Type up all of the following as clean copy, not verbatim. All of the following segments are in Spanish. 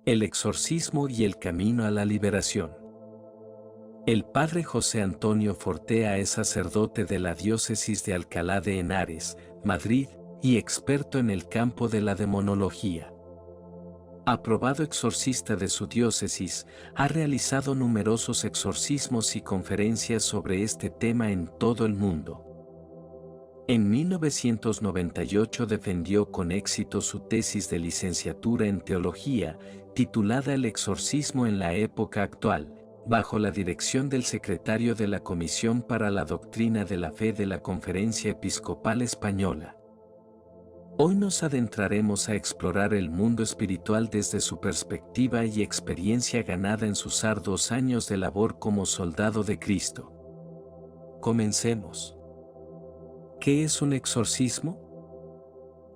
El exorcismo y el camino a la liberación. El padre José Antonio Fortea es sacerdote de la diócesis de Alcalá de Henares, Madrid, y experto en el campo de la demonología. Aprobado exorcista de su diócesis, ha realizado numerosos exorcismos y conferencias sobre este tema en todo el mundo. En 1998 defendió con éxito su tesis de licenciatura en teología, titulada El exorcismo en la época actual, bajo la dirección del secretario de la Comisión para la Doctrina de la Fe de la Conferencia Episcopal Española. Hoy nos adentraremos a explorar el mundo espiritual desde su perspectiva y experiencia ganada en sus arduos años de labor como soldado de Cristo. Comencemos. ¿Qué es un exorcismo?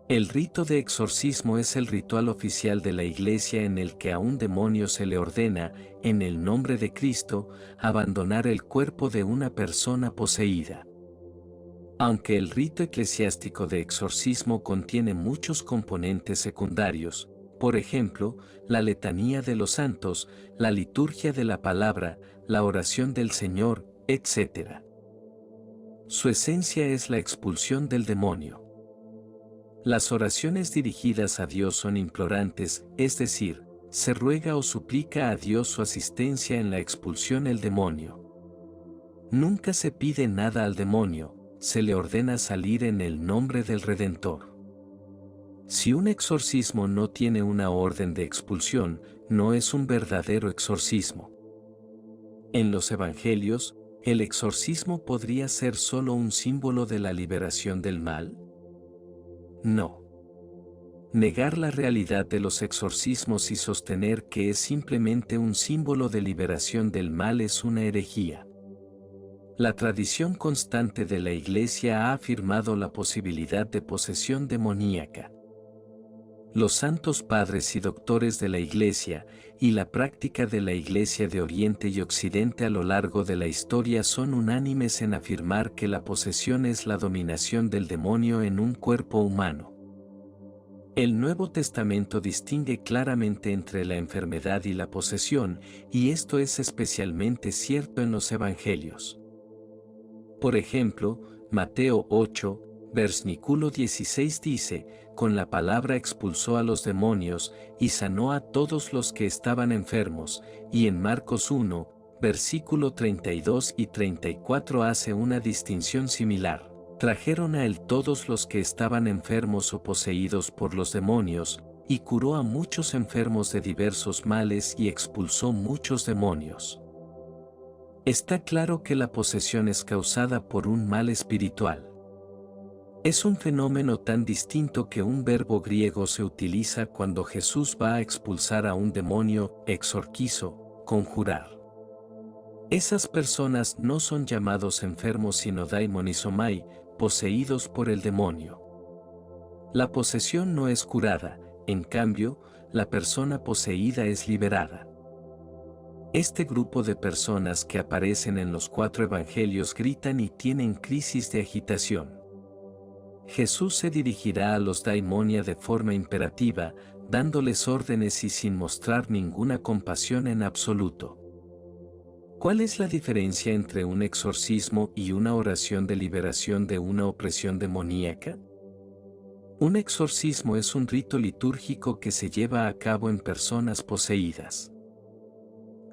El rito de exorcismo es el ritual oficial de la Iglesia en el que a un demonio se le ordena, en el nombre de Cristo, abandonar el cuerpo de una persona poseída. Aunque el rito eclesiástico de exorcismo contiene muchos componentes secundarios, por ejemplo, la letanía de los santos, la liturgia de la palabra, la oración del Señor, etc. Su esencia es la expulsión del demonio. Las oraciones dirigidas a Dios son implorantes, es decir, se ruega o suplica a Dios su asistencia en la expulsión del demonio. Nunca se pide nada al demonio, se le ordena salir en el nombre del Redentor. Si un exorcismo no tiene una orden de expulsión, no es un verdadero exorcismo. En los evangelios, ¿el exorcismo podría ser solo un símbolo de la liberación del mal? No. Negar la realidad de los exorcismos y sostener que es simplemente un símbolo de liberación del mal es una herejía. La tradición constante de la Iglesia ha afirmado la posibilidad de posesión demoníaca. Los santos padres y doctores de la Iglesia y la práctica de la Iglesia de Oriente y Occidente a lo largo de la historia son unánimes en afirmar que la posesión es la dominación del demonio en un cuerpo humano. El Nuevo Testamento distingue claramente entre la enfermedad y la posesión, y esto es especialmente cierto en los Evangelios. Por ejemplo, Mateo 8, versículo 16 dice, con la palabra expulsó a los demonios y sanó a todos los que estaban enfermos, y en Marcos 1, versículo 32 y 34 hace una distinción similar. Trajeron a él todos los que estaban enfermos o poseídos por los demonios, y curó a muchos enfermos de diversos males y expulsó muchos demonios. Está claro que la posesión es causada por un mal espiritual. Es un fenómeno tan distinto que un verbo griego se utiliza cuando Jesús va a expulsar a un demonio, exorquizo, conjurar. Esas personas no son llamados enfermos sino daimonizomai, poseídos por el demonio. La posesión no es curada, en cambio, la persona poseída es liberada. Este grupo de personas que aparecen en los 4 evangelios gritan y tienen crisis de agitación. Jesús se dirigirá a los daimonia de forma imperativa, dándoles órdenes y sin mostrar ninguna compasión en absoluto. ¿Cuál es la diferencia entre un exorcismo y una oración de liberación de una opresión demoníaca? Un exorcismo es un rito litúrgico que se lleva a cabo en personas poseídas.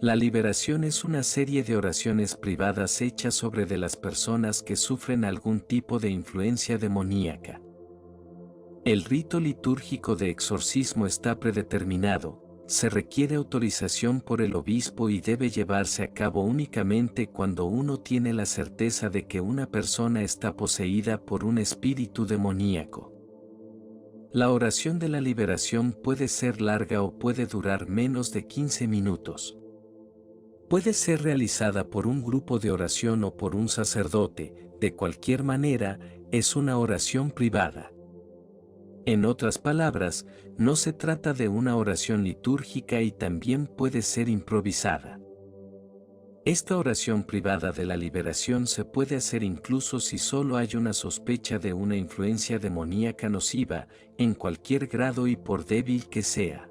La liberación es una serie de oraciones privadas hechas sobre de las personas que sufren algún tipo de influencia demoníaca. El rito litúrgico de exorcismo está predeterminado, se requiere autorización por el obispo y debe llevarse a cabo únicamente cuando uno tiene la certeza de que una persona está poseída por un espíritu demoníaco. La oración de la liberación puede ser larga o puede durar menos de 15 minutos. Puede ser realizada por un grupo de oración o por un sacerdote, de cualquier manera, es una oración privada. En otras palabras, no se trata de una oración litúrgica y también puede ser improvisada. Esta oración privada de la liberación se puede hacer incluso si solo hay una sospecha de una influencia demoníaca nociva, en cualquier grado y por débil que sea.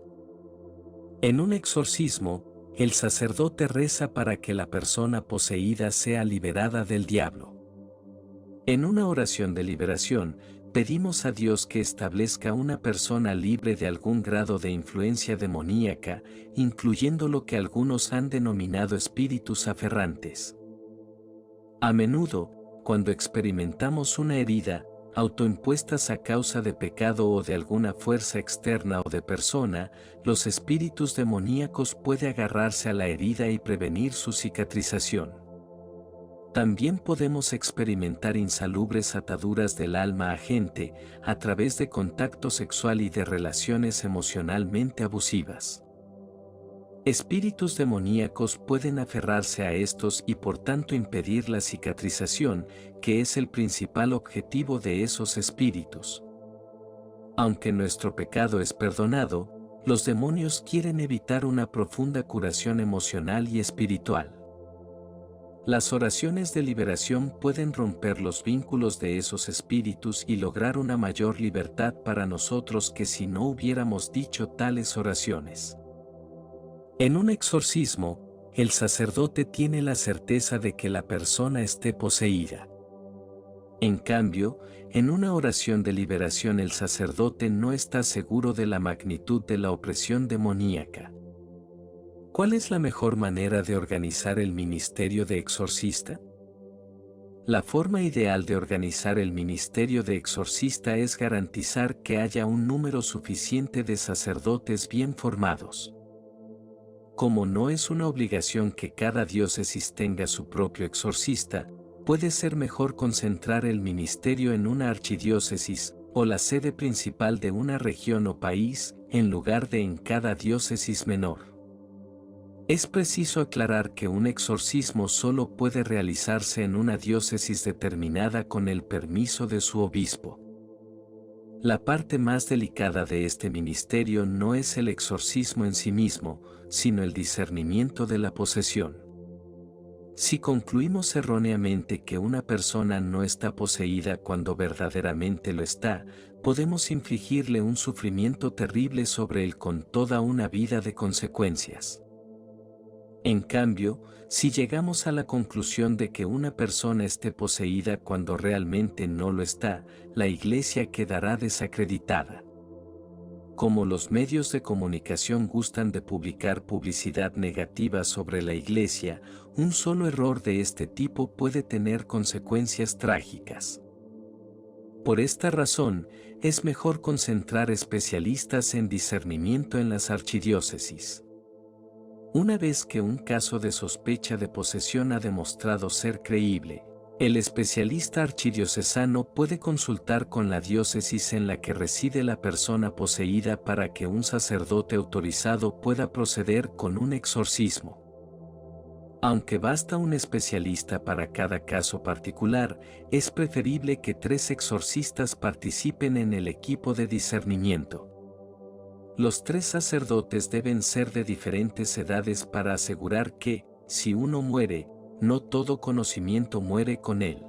En un exorcismo, el sacerdote reza para que la persona poseída sea liberada del diablo. En una oración de liberación, pedimos a Dios que establezca una persona libre de algún grado de influencia demoníaca, incluyendo lo que algunos han denominado espíritus aferrantes. A menudo, cuando experimentamos una herida, autoimpuestas a causa de pecado o de alguna fuerza externa o de persona, los espíritus demoníacos pueden agarrarse a la herida y prevenir su cicatrización. También podemos experimentar insalubres ataduras del alma a gente a través de contacto sexual y de relaciones emocionalmente abusivas. Espíritus demoníacos pueden aferrarse a estos y por tanto impedir la cicatrización, que es el principal objetivo de esos espíritus. Aunque nuestro pecado es perdonado, los demonios quieren evitar una profunda curación emocional y espiritual. Las oraciones de liberación pueden romper los vínculos de esos espíritus y lograr una mayor libertad para nosotros que si no hubiéramos dicho tales oraciones. En un exorcismo, el sacerdote tiene la certeza de que la persona esté poseída. En cambio, en una oración de liberación el sacerdote no está seguro de la magnitud de la opresión demoníaca. ¿Cuál es la mejor manera de organizar el ministerio de exorcista? La forma ideal de organizar el ministerio de exorcista es garantizar que haya un número suficiente de sacerdotes bien formados. Como no es una obligación que cada diócesis tenga su propio exorcista, puede ser mejor concentrar el ministerio en una archidiócesis o la sede principal de una región o país, en lugar de en cada diócesis menor. Es preciso aclarar que un exorcismo solo puede realizarse en una diócesis determinada con el permiso de su obispo. La parte más delicada de este ministerio no es el exorcismo en sí mismo, sino el discernimiento de la posesión. Si concluimos erróneamente que una persona no está poseída cuando verdaderamente lo está, podemos infligirle un sufrimiento terrible sobre él con toda una vida de consecuencias. En cambio, si llegamos a la conclusión de que una persona esté poseída cuando realmente no lo está, la Iglesia quedará desacreditada. Como los medios de comunicación gustan de publicar publicidad negativa sobre la Iglesia, un solo error de este tipo puede tener consecuencias trágicas. Por esta razón, es mejor concentrar especialistas en discernimiento en las archidiócesis. Una vez que un caso de sospecha de posesión ha demostrado ser creíble, el especialista archidiocesano puede consultar con la diócesis en la que reside la persona poseída para que un sacerdote autorizado pueda proceder con un exorcismo. Aunque basta un especialista para cada caso particular, es preferible que 3 exorcistas participen en el equipo de discernimiento. Los 3 sacerdotes deben ser de diferentes edades para asegurar que, si uno muere, no todo conocimiento muere con él.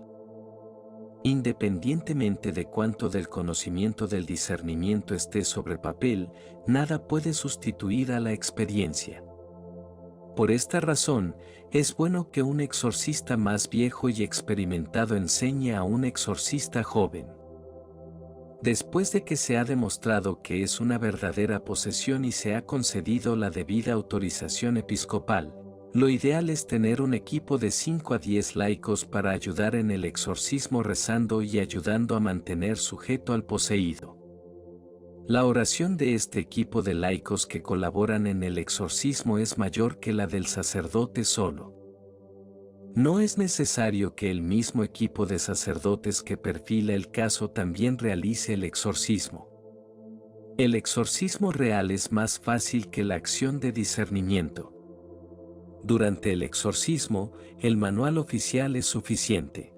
Independientemente de cuánto del conocimiento del discernimiento esté sobre papel, nada puede sustituir a la experiencia. Por esta razón, es bueno que un exorcista más viejo y experimentado enseñe a un exorcista joven. Después de que se ha demostrado que es una verdadera posesión y se ha concedido la debida autorización episcopal, lo ideal es tener un equipo de 5 a 10 laicos para ayudar en el exorcismo rezando y ayudando a mantener sujeto al poseído. La oración de este equipo de laicos que colaboran en el exorcismo es mayor que la del sacerdote solo. No es necesario que el mismo equipo de sacerdotes que perfila el caso también realice el exorcismo. El exorcismo real es más fácil que la acción de discernimiento. Durante el exorcismo, el manual oficial es suficiente.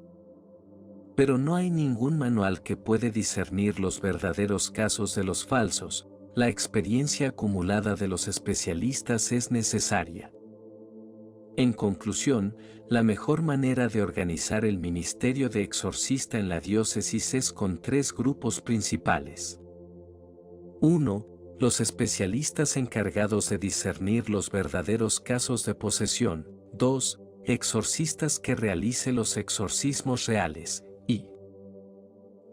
Pero no hay ningún manual que puede discernir los verdaderos casos de los falsos. La experiencia acumulada de los especialistas es necesaria. En conclusión, la mejor manera de organizar el ministerio de exorcista en la diócesis es con 3 grupos principales. 1. Los especialistas encargados de discernir los verdaderos casos de posesión. 2. Exorcistas que realice los exorcismos reales. Y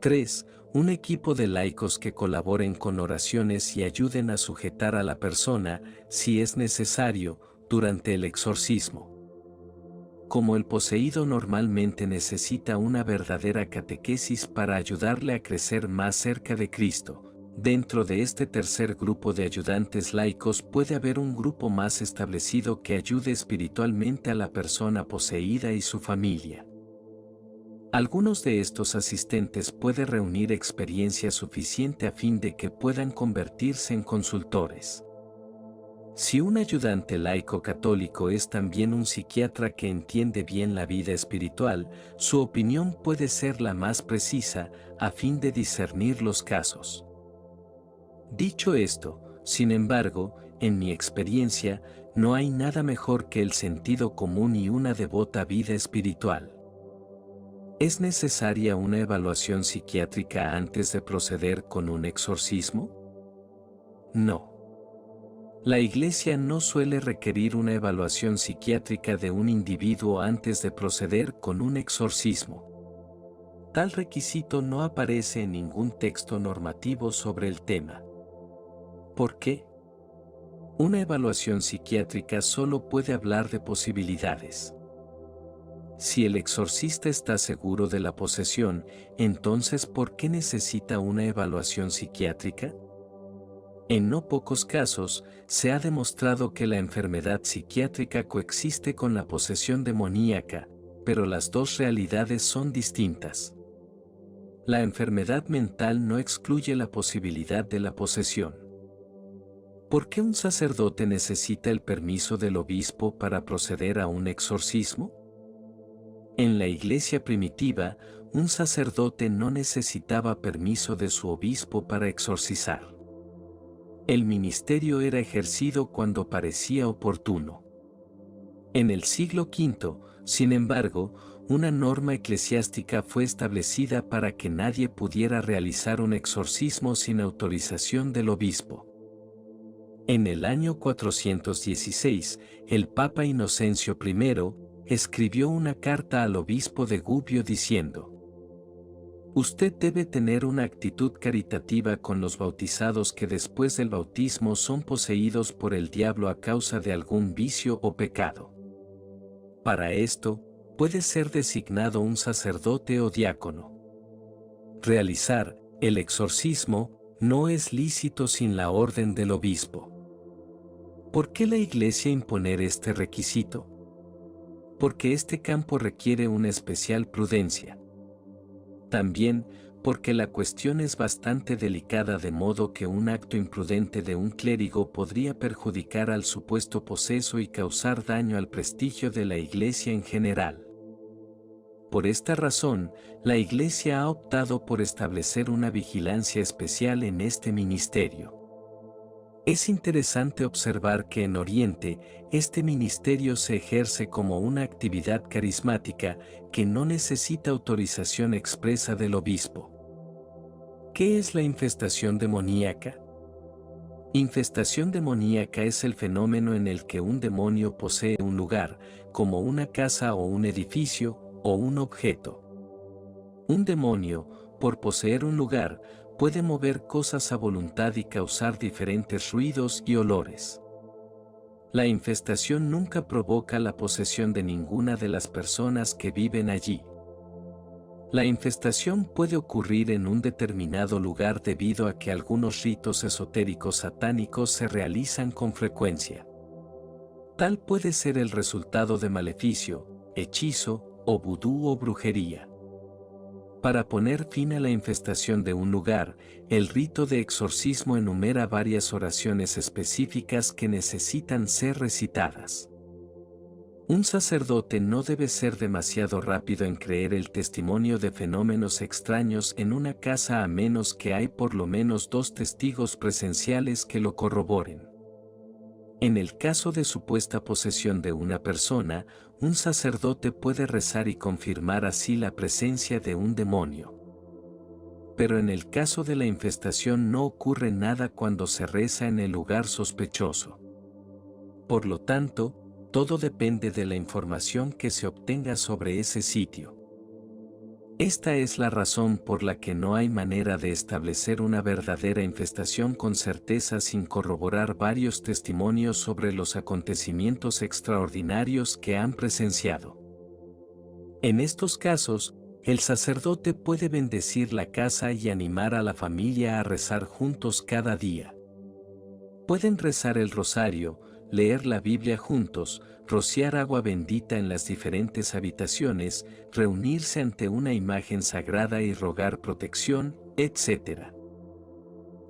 3. Un equipo de laicos que colaboren con oraciones y ayuden a sujetar a la persona, si es necesario, durante el exorcismo. Como el poseído normalmente necesita una verdadera catequesis para ayudarle a crecer más cerca de Cristo, dentro de este tercer grupo de ayudantes laicos puede haber un grupo más establecido que ayude espiritualmente a la persona poseída y su familia. Algunos de estos asistentes pueden reunir experiencia suficiente a fin de que puedan convertirse en consultores. Si un ayudante laico católico es también un psiquiatra que entiende bien la vida espiritual, su opinión puede ser la más precisa a fin de discernir los casos. Dicho esto, sin embargo, en mi experiencia, no hay nada mejor que el sentido común y una devota vida espiritual. ¿Es necesaria una evaluación psiquiátrica antes de proceder con un exorcismo? No. La Iglesia no suele requerir una evaluación psiquiátrica de un individuo antes de proceder con un exorcismo. Tal requisito no aparece en ningún texto normativo sobre el tema. ¿Por qué? Una evaluación psiquiátrica solo puede hablar de posibilidades. Si el exorcista está seguro de la posesión, entonces ¿por qué necesita una evaluación psiquiátrica? En no pocos casos, se ha demostrado que la enfermedad psiquiátrica coexiste con la posesión demoníaca, pero las dos realidades son distintas. La enfermedad mental no excluye la posibilidad de la posesión. ¿Por qué un sacerdote necesita el permiso del obispo para proceder a un exorcismo? En la iglesia primitiva, un sacerdote no necesitaba permiso de su obispo para exorcizar. El ministerio era ejercido cuando parecía oportuno. En el siglo V, sin embargo, una norma eclesiástica fue establecida para que nadie pudiera realizar un exorcismo sin autorización del obispo. En el año 416, el Papa Inocencio I escribió una carta al obispo de Gubbio diciendo: «Usted debe tener una actitud caritativa con los bautizados que después del bautismo son poseídos por el diablo a causa de algún vicio o pecado. Para esto, puede ser designado un sacerdote o diácono. Realizar el exorcismo no es lícito sin la orden del obispo». ¿Por qué la Iglesia imponer este requisito? Porque este campo requiere una especial prudencia. También, porque la cuestión es bastante delicada, de modo que un acto imprudente de un clérigo podría perjudicar al supuesto poseso y causar daño al prestigio de la Iglesia en general. Por esta razón, la Iglesia ha optado por establecer una vigilancia especial en este ministerio. Es interesante observar que en Oriente, este ministerio se ejerce como una actividad carismática que no necesita autorización expresa del obispo. ¿Qué es la infestación demoníaca? Infestación demoníaca es el fenómeno en el que un demonio posee un lugar, como una casa o un edificio, o un objeto. Un demonio, por poseer un lugar, puede mover cosas a voluntad y causar diferentes ruidos y olores. La infestación nunca provoca la posesión de ninguna de las personas que viven allí. La infestación puede ocurrir en un determinado lugar debido a que algunos ritos esotéricos satánicos se realizan con frecuencia. Tal puede ser el resultado de maleficio, hechizo, o vudú o brujería. Para poner fin a la infestación de un lugar, el rito de exorcismo enumera varias oraciones específicas que necesitan ser recitadas. Un sacerdote no debe ser demasiado rápido en creer el testimonio de fenómenos extraños en una casa a menos que hay por lo menos 2 testigos presenciales que lo corroboren. En el caso de supuesta posesión de una persona, un sacerdote puede rezar y confirmar así la presencia de un demonio. pero en el caso de la infestación no ocurre nada cuando se reza en el lugar sospechoso. Por lo tanto, todo depende de la información que se obtenga sobre ese sitio. Esta es la razón por la que no hay manera de establecer una verdadera infestación con certeza sin corroborar varios testimonios sobre los acontecimientos extraordinarios que han presenciado. En estos casos, el sacerdote puede bendecir la casa y animar a la familia a rezar juntos cada día. Pueden rezar el rosario, leer la Biblia juntos, rociar agua bendita en las diferentes habitaciones, reunirse ante una imagen sagrada y rogar protección, etc.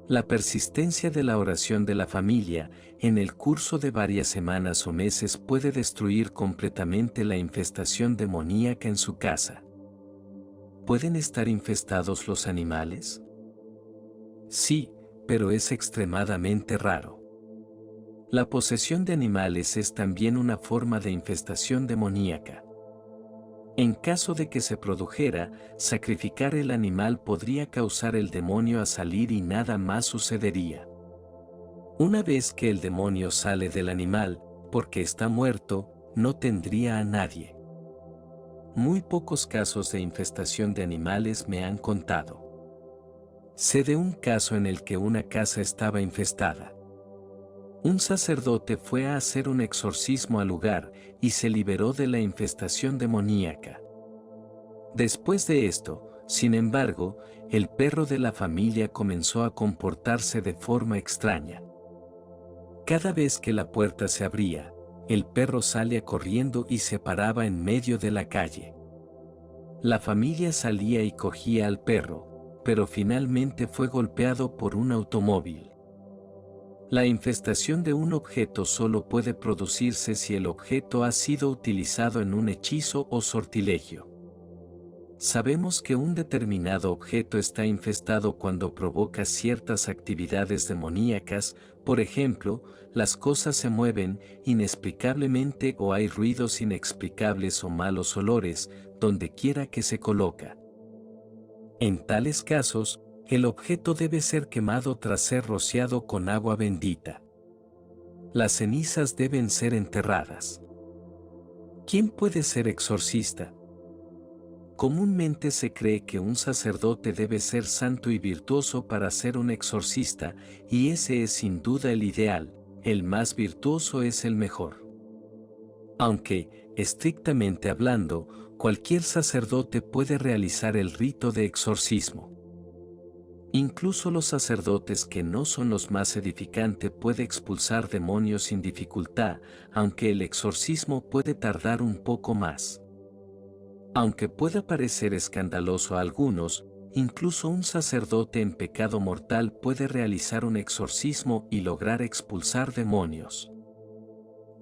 La persistencia de la oración de la familia, en el curso de varias semanas o meses, puede destruir completamente la infestación demoníaca en su casa. ¿Pueden estar infestados los animales? Sí, pero es extremadamente raro. La posesión de animales es también una forma de infestación demoníaca. En caso de que se produjera, sacrificar el animal podría causar el demonio a salir y nada más sucedería. Una vez que el demonio sale del animal, porque está muerto, no tendría a nadie. Muy pocos casos de infestación de animales me han contado. Sé de un caso en el que una casa estaba infestada. Un sacerdote fue a hacer un exorcismo al lugar y se liberó de la infestación demoníaca. Después de esto, sin embargo, el perro de la familia comenzó a comportarse de forma extraña. Cada vez que la puerta se abría, el perro salía corriendo y se paraba en medio de la calle. La familia salía y cogía al perro, pero finalmente fue golpeado por un automóvil. La infestación de un objeto solo puede producirse si el objeto ha sido utilizado en un hechizo o sortilegio. Sabemos que un determinado objeto está infestado cuando provoca ciertas actividades demoníacas, por ejemplo, las cosas se mueven inexplicablemente o hay ruidos inexplicables o malos olores, donde quiera que se coloca. En tales casos, el objeto debe ser quemado tras ser rociado con agua bendita. Las cenizas deben ser enterradas. ¿Quién puede ser exorcista? Comúnmente se cree que un sacerdote debe ser santo y virtuoso para ser un exorcista, y ese es sin duda el ideal, el más virtuoso es el mejor. Aunque, estrictamente hablando, cualquier sacerdote puede realizar el rito de exorcismo. Incluso los sacerdotes que no son los más edificantes pueden expulsar demonios sin dificultad, aunque el exorcismo puede tardar un poco más. Aunque pueda parecer escandaloso a algunos, incluso un sacerdote en pecado mortal puede realizar un exorcismo y lograr expulsar demonios.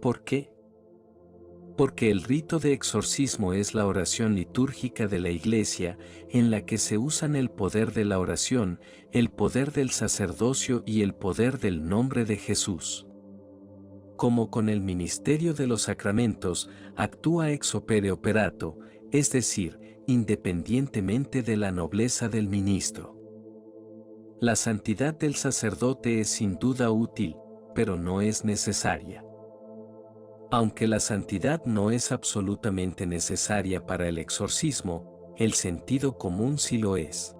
¿Por qué? Porque el rito de exorcismo es la oración litúrgica de la Iglesia, en la que se usan el poder de la oración, el poder del sacerdocio y el poder del nombre de Jesús. Como con el ministerio de los sacramentos, actúa ex opere operato, es decir, independientemente de la nobleza del ministro. La santidad del sacerdote es sin duda útil, pero no es necesaria. Aunque la santidad no es absolutamente necesaria para el exorcismo, el sentido común sí lo es.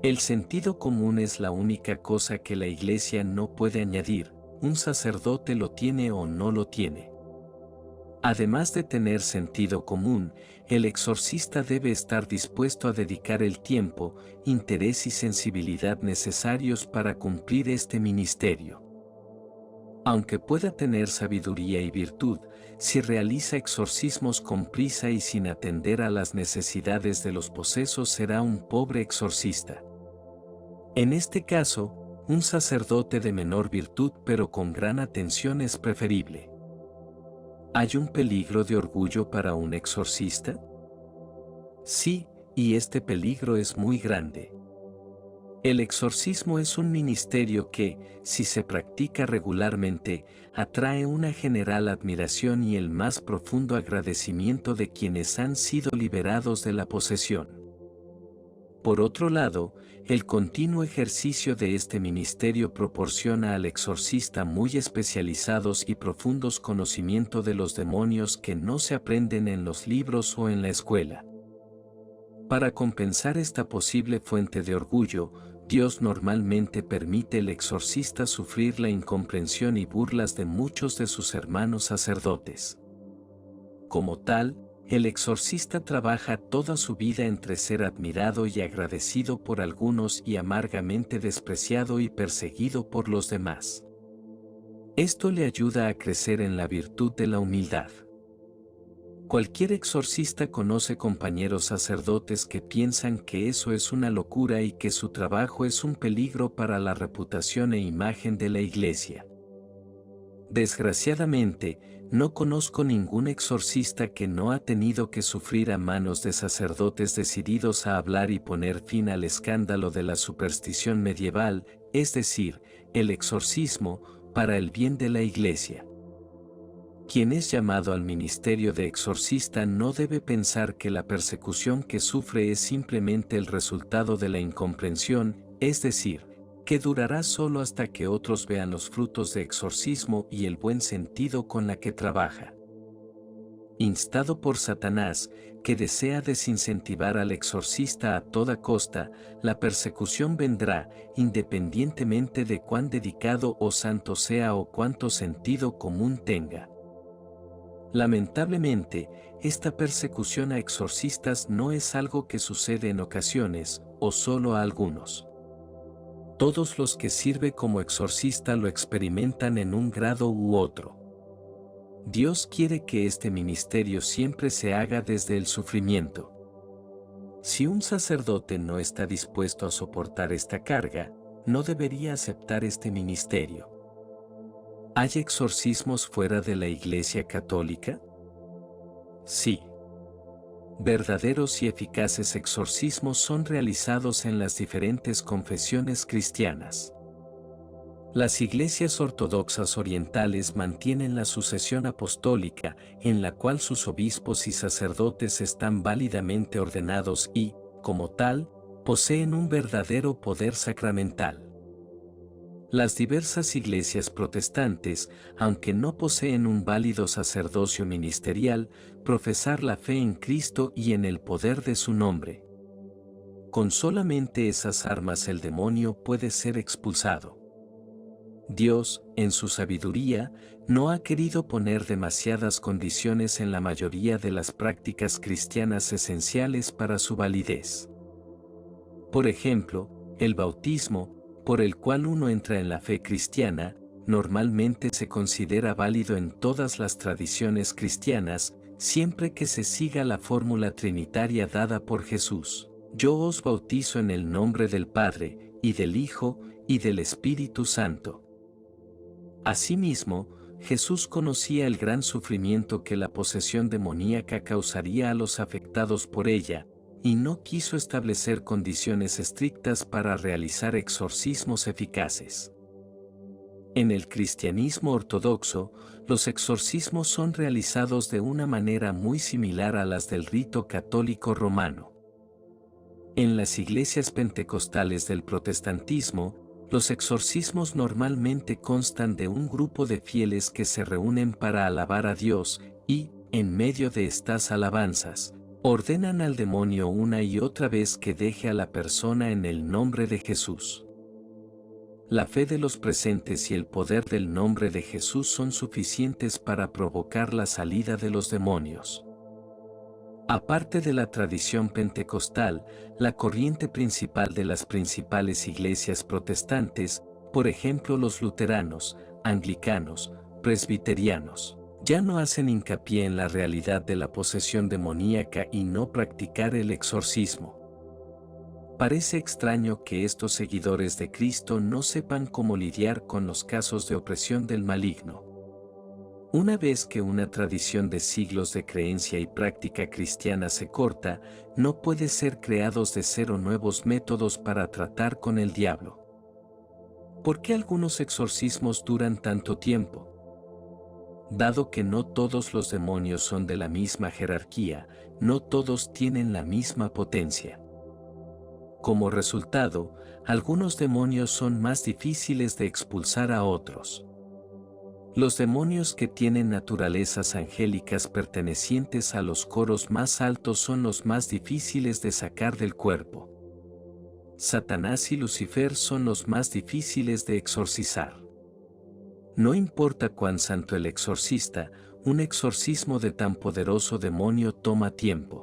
El sentido común es la única cosa que la Iglesia no puede añadir, un sacerdote lo tiene o no lo tiene. Además de tener sentido común, el exorcista debe estar dispuesto a dedicar el tiempo, interés y sensibilidad necesarios para cumplir este ministerio. Aunque pueda tener sabiduría y virtud, si realiza exorcismos con prisa y sin atender a las necesidades de los posesos será un pobre exorcista. En este caso, un sacerdote de menor virtud pero con gran atención es preferible. ¿Hay un peligro de orgullo para un exorcista? Sí, y este peligro es muy grande. El exorcismo es un ministerio que, si se practica regularmente, atrae una general admiración y el más profundo agradecimiento de quienes han sido liberados de la posesión. Por otro lado, el continuo ejercicio de este ministerio proporciona al exorcista muy especializados y profundos conocimientos de los demonios que no se aprenden en los libros o en la escuela. Para compensar esta posible fuente de orgullo, Dios normalmente permite al exorcista sufrir la incomprensión y burlas de muchos de sus hermanos sacerdotes. Como tal, el exorcista trabaja toda su vida entre ser admirado y agradecido por algunos y amargamente despreciado y perseguido por los demás. Esto le ayuda a crecer en la virtud de la humildad. Cualquier exorcista conoce compañeros sacerdotes que piensan que eso es una locura y que su trabajo es un peligro para la reputación e imagen de la Iglesia. Desgraciadamente, no conozco ningún exorcista que no ha tenido que sufrir a manos de sacerdotes decididos a hablar y poner fin al escándalo de la superstición medieval, es decir, el exorcismo, para el bien de la Iglesia. Quien es llamado al ministerio de exorcista no debe pensar que la persecución que sufre es simplemente el resultado de la incomprensión, es decir, que durará solo hasta que otros vean los frutos de exorcismo y el buen sentido con la que trabaja. Instado por Satanás, que desea desincentivar al exorcista a toda costa, la persecución vendrá, independientemente de cuán dedicado o santo sea o cuánto sentido común tenga. Lamentablemente, esta persecución a exorcistas no es algo que sucede en ocasiones, o solo a algunos. Todos los que sirven como exorcista lo experimentan en un grado u otro. Dios quiere que este ministerio siempre se haga desde el sufrimiento. Si un sacerdote no está dispuesto a soportar esta carga, no debería aceptar este ministerio. ¿Hay exorcismos fuera de la Iglesia Católica? Sí. Verdaderos y eficaces exorcismos son realizados en las diferentes confesiones cristianas. Las iglesias ortodoxas orientales mantienen la sucesión apostólica, en la cual sus obispos y sacerdotes están válidamente ordenados y, como tal, poseen un verdadero poder sacramental. Las diversas iglesias protestantes, aunque no poseen un válido sacerdocio ministerial, profesar la fe en Cristo y en el poder de su nombre. Con solamente esas armas el demonio puede ser expulsado. Dios, en su sabiduría, no ha querido poner demasiadas condiciones en la mayoría de las prácticas cristianas esenciales para su validez. Por ejemplo, el bautismo, por el cual uno entra en la fe cristiana, normalmente se considera válido en todas las tradiciones cristianas, siempre que se siga la fórmula trinitaria dada por Jesús. Yo os bautizo en el nombre del Padre, y del Hijo, y del Espíritu Santo. Asimismo, Jesús conocía el gran sufrimiento que la posesión demoníaca causaría a los afectados por ella, y no quiso establecer condiciones estrictas para realizar exorcismos eficaces. En el cristianismo ortodoxo, los exorcismos son realizados de una manera muy similar a las del rito católico romano. En las iglesias pentecostales del protestantismo, los exorcismos normalmente constan de un grupo de fieles que se reúnen para alabar a Dios y, en medio de estas alabanzas, ordenan al demonio una y otra vez que deje a la persona en el nombre de Jesús. La fe de los presentes y el poder del nombre de Jesús son suficientes para provocar la salida de los demonios. Aparte de la tradición pentecostal, la corriente principal de las principales iglesias protestantes, por ejemplo los luteranos, anglicanos, presbiterianos, ya no hacen hincapié en la realidad de la posesión demoníaca y no practicar el exorcismo. Parece extraño que estos seguidores de Cristo no sepan cómo lidiar con los casos de opresión del maligno. Una vez que una tradición de siglos de creencia y práctica cristiana se corta, no puede ser creados de cero nuevos métodos para tratar con el diablo. ¿Por qué algunos exorcismos duran tanto tiempo? Dado que no todos los demonios son de la misma jerarquía, no todos tienen la misma potencia. Como resultado, algunos demonios son más difíciles de expulsar a otros. Los demonios que tienen naturalezas angélicas pertenecientes a los coros más altos son los más difíciles de sacar del cuerpo. Satanás y Lucifer son los más difíciles de exorcizar. No importa cuán santo el exorcista, un exorcismo de tan poderoso demonio toma tiempo.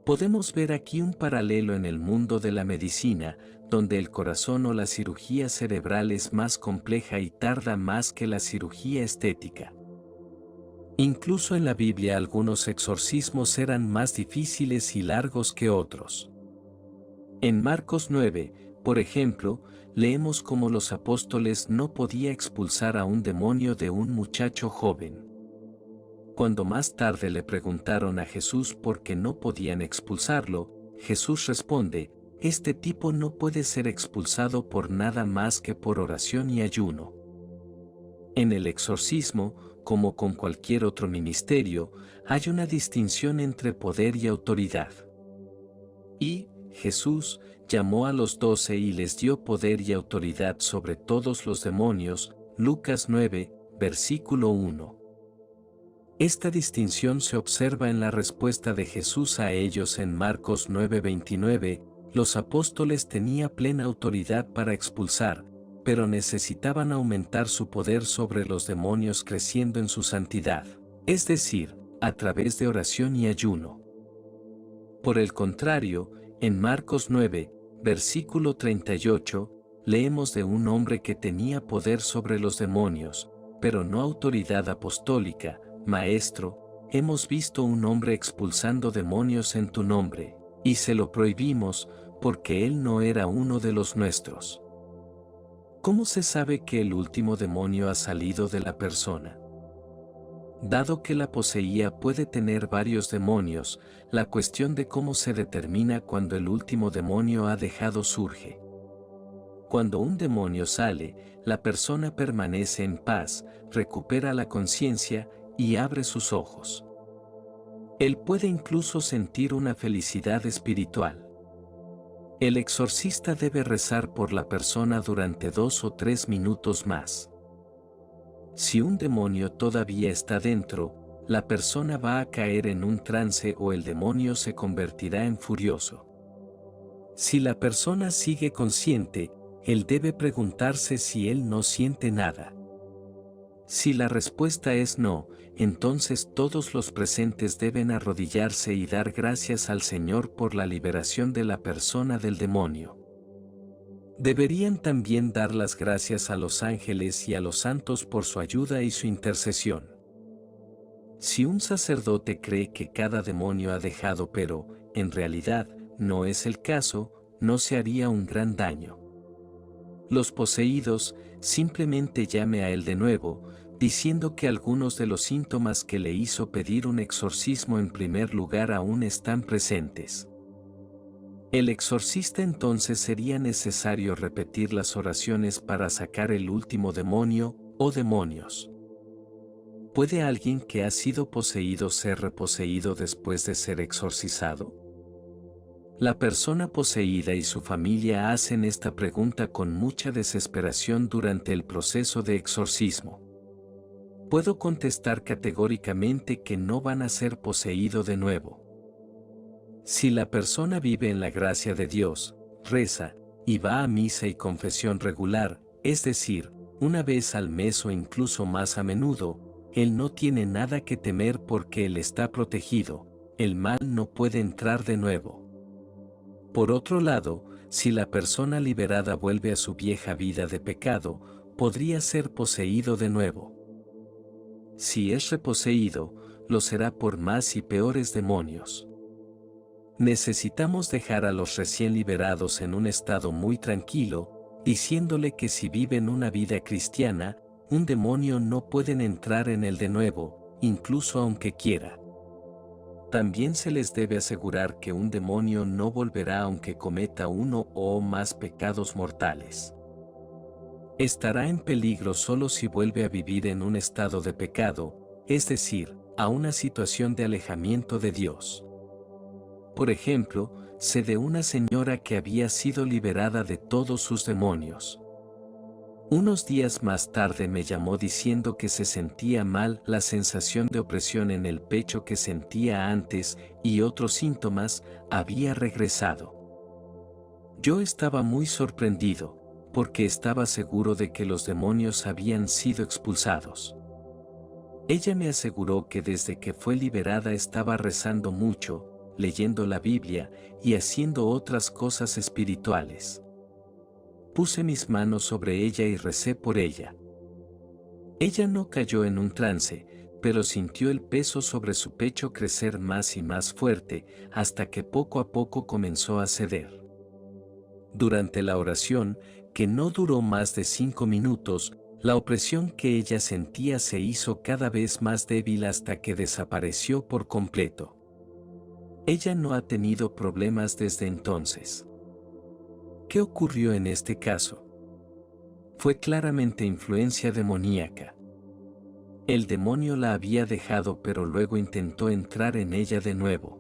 Podemos ver aquí un paralelo en el mundo de la medicina, donde el corazón o la cirugía cerebral es más compleja y tarda más que la cirugía estética. Incluso en la Biblia algunos exorcismos eran más difíciles y largos que otros. En Marcos 9, por ejemplo, leemos cómo los apóstoles no podían expulsar a un demonio de un muchacho joven. Cuando más tarde le preguntaron a Jesús por qué no podían expulsarlo, Jesús responde: este tipo no puede ser expulsado por nada más que por oración y ayuno. En el exorcismo, como con cualquier otro ministerio, hay una distinción entre poder y autoridad. Y Jesús llamó a los 12 y les dio poder y autoridad sobre todos los demonios, Lucas 9, versículo 1. Esta distinción se observa en la respuesta de Jesús a ellos en Marcos 9:29, los apóstoles tenían plena autoridad para expulsar, pero necesitaban aumentar su poder sobre los demonios creciendo en su santidad, es decir, a través de oración y ayuno. Por el contrario, en Marcos 9, versículo 38, leemos de un hombre que tenía poder sobre los demonios, pero no autoridad apostólica. Maestro, hemos visto un hombre expulsando demonios en tu nombre, y se lo prohibimos, porque él no era uno de los nuestros. ¿Cómo se sabe que el último demonio ha salido de la persona? Dado que la poseía puede tener varios demonios, la cuestión de cómo se determina cuando el último demonio ha dejado surge. Cuando un demonio sale, la persona permanece en paz, recupera la conciencia y abre sus ojos. Él puede incluso sentir una felicidad espiritual. El exorcista debe rezar por la persona durante 2 o 3 minutos más. Si un demonio todavía está dentro, la persona va a caer en un trance o el demonio se convertirá en furioso. Si la persona sigue consciente, él debe preguntarse si él no siente nada. Si la respuesta es no, entonces todos los presentes deben arrodillarse y dar gracias al Señor por la liberación de la persona del demonio. Deberían también dar las gracias a los ángeles y a los santos por su ayuda y su intercesión. Si un sacerdote cree que cada demonio ha dejado pero, en realidad, no es el caso, no se haría un gran daño. Los poseídos, simplemente llame a él de nuevo, diciendo que algunos de los síntomas que le hizo pedir un exorcismo en primer lugar aún están presentes. El exorcista entonces sería necesario repetir las oraciones para sacar el último demonio o demonios. ¿Puede alguien que ha sido poseído ser reposeído después de ser exorcizado? La persona poseída y su familia hacen esta pregunta con mucha desesperación durante el proceso de exorcismo. Puedo contestar categóricamente que no van a ser poseído de nuevo. Si la persona vive en la gracia de Dios, reza, y va a misa y confesión regular, es decir, una vez al mes o incluso más a menudo, él no tiene nada que temer porque él está protegido, el mal no puede entrar de nuevo. Por otro lado, si la persona liberada vuelve a su vieja vida de pecado, podría ser poseído de nuevo. Si es reposeído, lo será por más y peores demonios. Necesitamos dejar a los recién liberados en un estado muy tranquilo, diciéndole que si viven una vida cristiana, un demonio no pueden entrar en él de nuevo, incluso aunque quiera. También se les debe asegurar que un demonio no volverá aunque cometa uno o más pecados mortales. Estará en peligro solo si vuelve a vivir en un estado de pecado, es decir, a una situación de alejamiento de Dios. Por ejemplo, sé de una señora que había sido liberada de todos sus demonios. Unos días más tarde me llamó diciendo que se sentía mal, la sensación de opresión en el pecho que sentía antes y otros síntomas había regresado. Yo estaba muy sorprendido, porque estaba seguro de que los demonios habían sido expulsados. Ella me aseguró que desde que fue liberada estaba rezando mucho, leyendo la Biblia y haciendo otras cosas espirituales. Puse mis manos sobre ella y recé por ella. Ella no cayó en un trance, pero sintió el peso sobre su pecho crecer más y más fuerte, hasta que poco a poco comenzó a ceder. Durante la oración, que no duró más de 5 minutos, la opresión que ella sentía se hizo cada vez más débil hasta que desapareció por completo. Ella no ha tenido problemas desde entonces. ¿Qué ocurrió en este caso? Fue claramente influencia demoníaca. El demonio la había dejado, pero luego intentó entrar en ella de nuevo.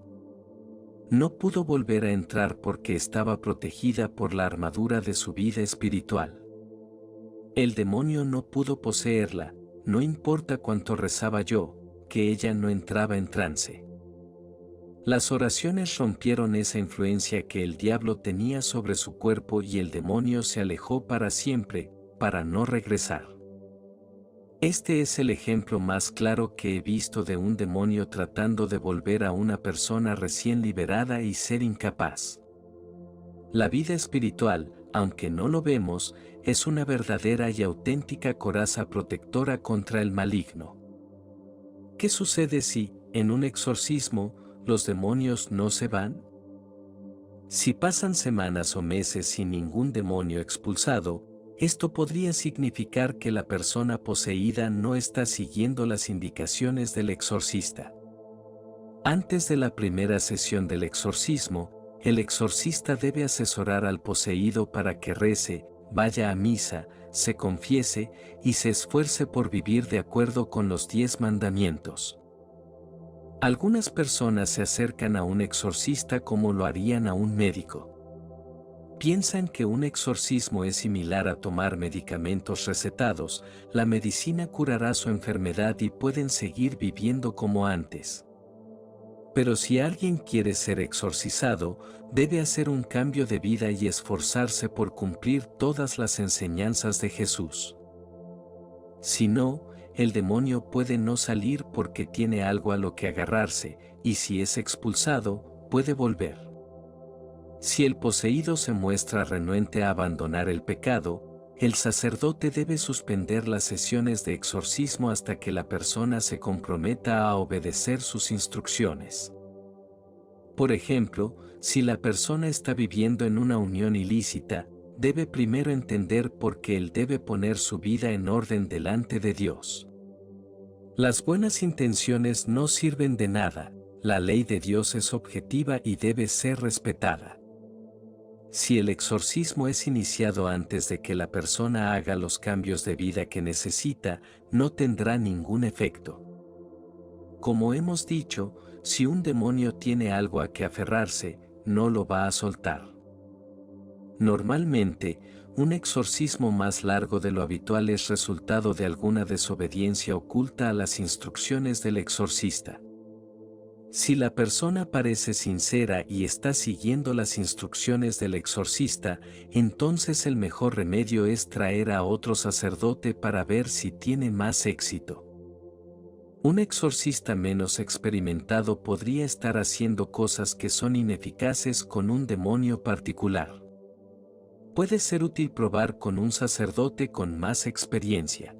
No pudo volver a entrar porque estaba protegida por la armadura de su vida espiritual. El demonio no pudo poseerla, no importa cuánto rezaba yo, que ella no entraba en trance. Las oraciones rompieron esa influencia que el diablo tenía sobre su cuerpo y el demonio se alejó para siempre, para no regresar. Este es el ejemplo más claro que he visto de un demonio tratando de volver a una persona recién liberada y ser incapaz. La vida espiritual, aunque no lo vemos, es una verdadera y auténtica coraza protectora contra el maligno. ¿Qué sucede si, en un exorcismo, los demonios no se van? Si pasan semanas o meses sin ningún demonio expulsado, esto podría significar que la persona poseída no está siguiendo las indicaciones del exorcista. Antes de la primera sesión del exorcismo, el exorcista debe asesorar al poseído para que rece, vaya a misa, se confiese y se esfuerce por vivir de acuerdo con los 10 mandamientos. Algunas personas se acercan a un exorcista como lo harían a un médico. Piensan que un exorcismo es similar a tomar medicamentos recetados, la medicina curará su enfermedad y pueden seguir viviendo como antes. Pero si alguien quiere ser exorcizado, debe hacer un cambio de vida y esforzarse por cumplir todas las enseñanzas de Jesús. Si no, el demonio puede no salir porque tiene algo a lo que agarrarse, y si es expulsado, puede volver. Si el poseído se muestra renuente a abandonar el pecado, el sacerdote debe suspender las sesiones de exorcismo hasta que la persona se comprometa a obedecer sus instrucciones. Por ejemplo, si la persona está viviendo en una unión ilícita, debe primero entender por qué él debe poner su vida en orden delante de Dios. Las buenas intenciones no sirven de nada, la ley de Dios es objetiva y debe ser respetada. Si el exorcismo es iniciado antes de que la persona haga los cambios de vida que necesita, no tendrá ningún efecto. Como hemos dicho, si un demonio tiene algo a que aferrarse, no lo va a soltar. Normalmente, un exorcismo más largo de lo habitual es resultado de alguna desobediencia oculta a las instrucciones del exorcista. Si la persona parece sincera y está siguiendo las instrucciones del exorcista, entonces el mejor remedio es traer a otro sacerdote para ver si tiene más éxito. Un exorcista menos experimentado podría estar haciendo cosas que son ineficaces con un demonio particular. Puede ser útil probar con un sacerdote con más experiencia.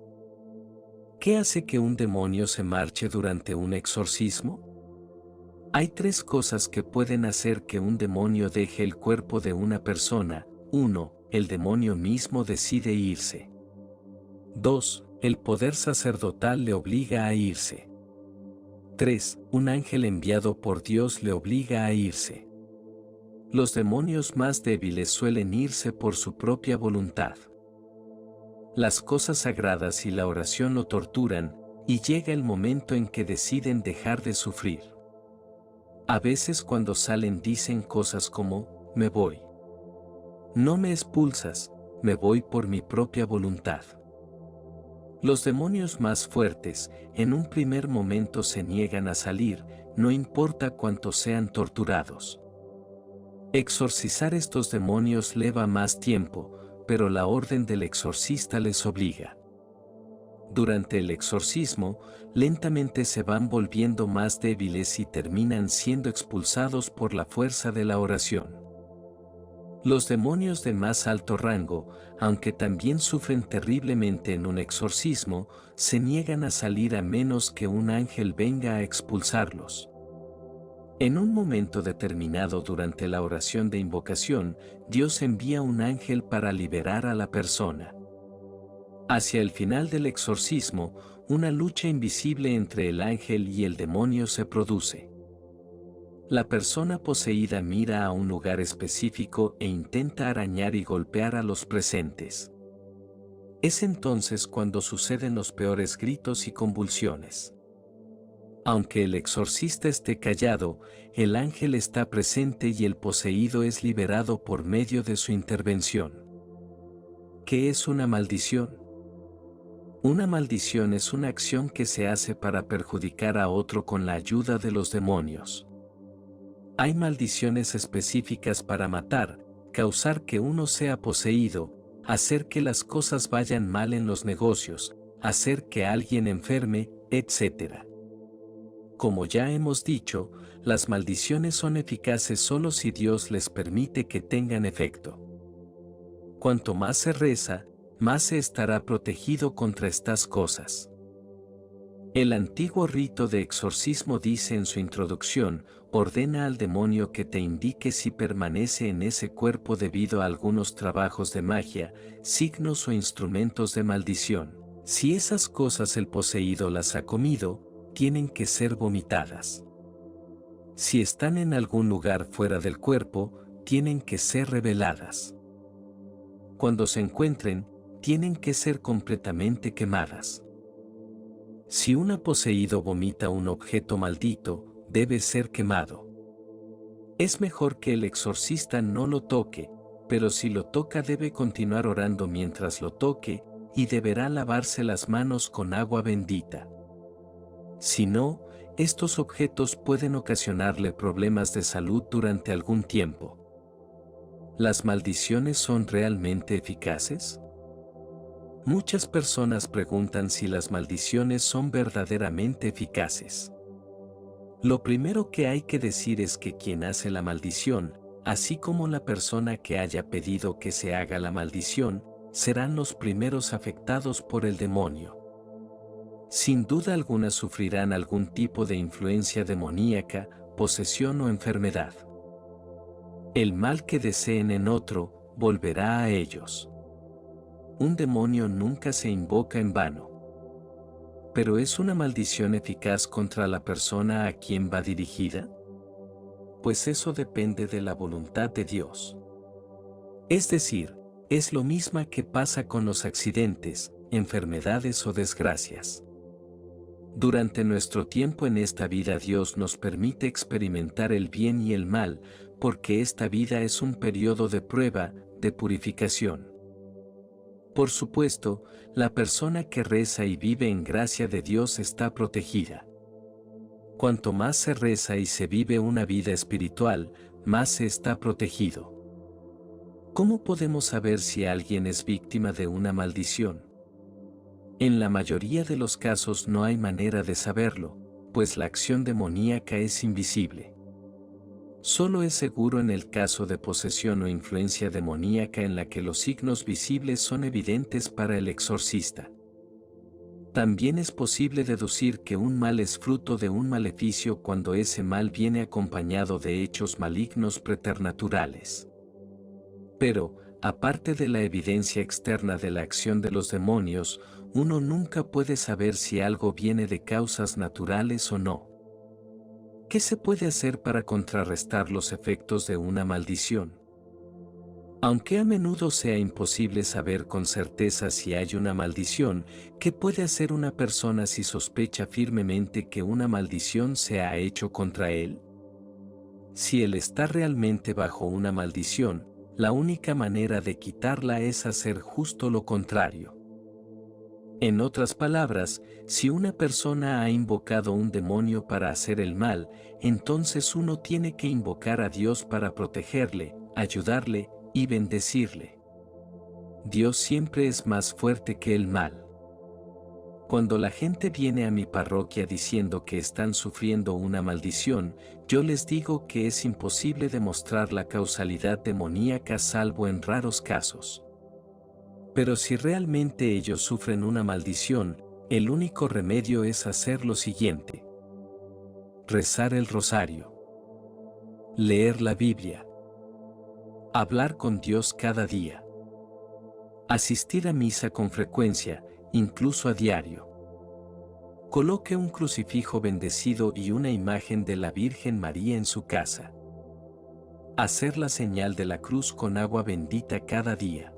¿Qué hace que un demonio se marche durante un exorcismo? Hay 3 cosas que pueden hacer que un demonio deje el cuerpo de una persona. 1. El demonio mismo decide irse. 2. El poder sacerdotal le obliga a irse. 3. Un ángel enviado por Dios le obliga a irse. Los demonios más débiles suelen irse por su propia voluntad. Las cosas sagradas y la oración lo torturan, y llega el momento en que deciden dejar de sufrir. A veces cuando salen dicen cosas como, me voy. No me expulsas, me voy por mi propia voluntad. Los demonios más fuertes, en un primer momento se niegan a salir, no importa cuánto sean torturados. Exorcizar estos demonios lleva más tiempo, pero la orden del exorcista les obliga. Durante el exorcismo, lentamente se van volviendo más débiles y terminan siendo expulsados por la fuerza de la oración. Los demonios de más alto rango, aunque también sufren terriblemente en un exorcismo, se niegan a salir a menos que un ángel venga a expulsarlos. En un momento determinado durante la oración de invocación, Dios envía un ángel para liberar a la persona. Hacia el final del exorcismo, una lucha invisible entre el ángel y el demonio se produce. La persona poseída mira a un lugar específico e intenta arañar y golpear a los presentes. Es entonces cuando suceden los peores gritos y convulsiones. Aunque el exorcista esté callado, el ángel está presente y el poseído es liberado por medio de su intervención. ¿Qué es una maldición? Una maldición es una acción que se hace para perjudicar a otro con la ayuda de los demonios. Hay maldiciones específicas para matar, causar que uno sea poseído, hacer que las cosas vayan mal en los negocios, hacer que alguien enferme, etc. Como ya hemos dicho, las maldiciones son eficaces solo si Dios les permite que tengan efecto. Cuanto más se reza, más se estará protegido contra estas cosas. El antiguo rito de exorcismo dice en su introducción, ordena al demonio que te indique si permanece en ese cuerpo debido a algunos trabajos de magia, signos o instrumentos de maldición. Si esas cosas el poseído las ha comido, tienen que ser vomitadas. Si están en algún lugar fuera del cuerpo, tienen que ser reveladas. Cuando se encuentren, tienen que ser completamente quemadas. Si un poseído vomita un objeto maldito, debe ser quemado. Es mejor que el exorcista no lo toque, pero si lo toca debe continuar orando mientras lo toque, y deberá lavarse las manos con agua bendita. Si no, estos objetos pueden ocasionarle problemas de salud durante algún tiempo. ¿Las maldiciones son realmente eficaces? Muchas personas preguntan si las maldiciones son verdaderamente eficaces. Lo primero que hay que decir es que quien hace la maldición, así como la persona que haya pedido que se haga la maldición, serán los primeros afectados por el demonio. Sin duda alguna sufrirán algún tipo de influencia demoníaca, posesión o enfermedad. El mal que deseen en otro, volverá a ellos. Un demonio nunca se invoca en vano. ¿Pero es una maldición eficaz contra la persona a quien va dirigida? Pues eso depende de la voluntad de Dios. Es decir, es lo mismo que pasa con los accidentes, enfermedades o desgracias. Durante nuestro tiempo en esta vida Dios nos permite experimentar el bien y el mal, porque esta vida es un periodo de prueba, de purificación. Por supuesto, la persona que reza y vive en gracia de Dios está protegida. Cuanto más se reza y se vive una vida espiritual, más se está protegido. ¿Cómo podemos saber si alguien es víctima de una maldición? En la mayoría de los casos no hay manera de saberlo, pues la acción demoníaca es invisible. Solo es seguro en el caso de posesión o influencia demoníaca en la que los signos visibles son evidentes para el exorcista. También es posible deducir que un mal es fruto de un maleficio cuando ese mal viene acompañado de hechos malignos preternaturales. Pero, aparte de la evidencia externa de la acción de los demonios, uno nunca puede saber si algo viene de causas naturales o no. ¿Qué se puede hacer para contrarrestar los efectos de una maldición? Aunque a menudo sea imposible saber con certeza si hay una maldición, ¿qué puede hacer una persona si sospecha firmemente que una maldición se ha hecho contra él? Si él está realmente bajo una maldición, la única manera de quitarla es hacer justo lo contrario. En otras palabras, si una persona ha invocado un demonio para hacer el mal, entonces uno tiene que invocar a Dios para protegerle, ayudarle y bendecirle. Dios siempre es más fuerte que el mal. Cuando la gente viene a mi parroquia diciendo que están sufriendo una maldición, yo les digo que es imposible demostrar la causalidad demoníaca salvo en raros casos. Pero si realmente ellos sufren una maldición, el único remedio es hacer lo siguiente: rezar el rosario, leer la Biblia, hablar con Dios cada día, asistir a misa con frecuencia, incluso a diario. Coloque un crucifijo bendecido y una imagen de la Virgen María en su casa. Hacer la señal de la cruz con agua bendita cada día.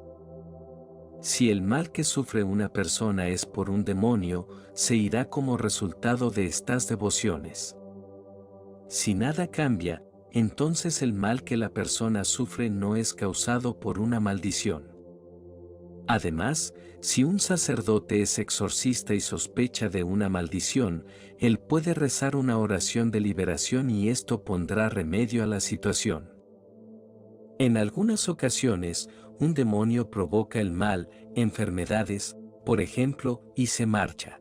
Si el mal que sufre una persona es por un demonio, se irá como resultado de estas devociones. Si nada cambia, entonces el mal que la persona sufre no es causado por una maldición. Además, si un sacerdote es exorcista y sospecha de una maldición, él puede rezar una oración de liberación y esto pondrá remedio a la situación. En algunas ocasiones, un demonio provoca el mal, enfermedades, por ejemplo, y se marcha.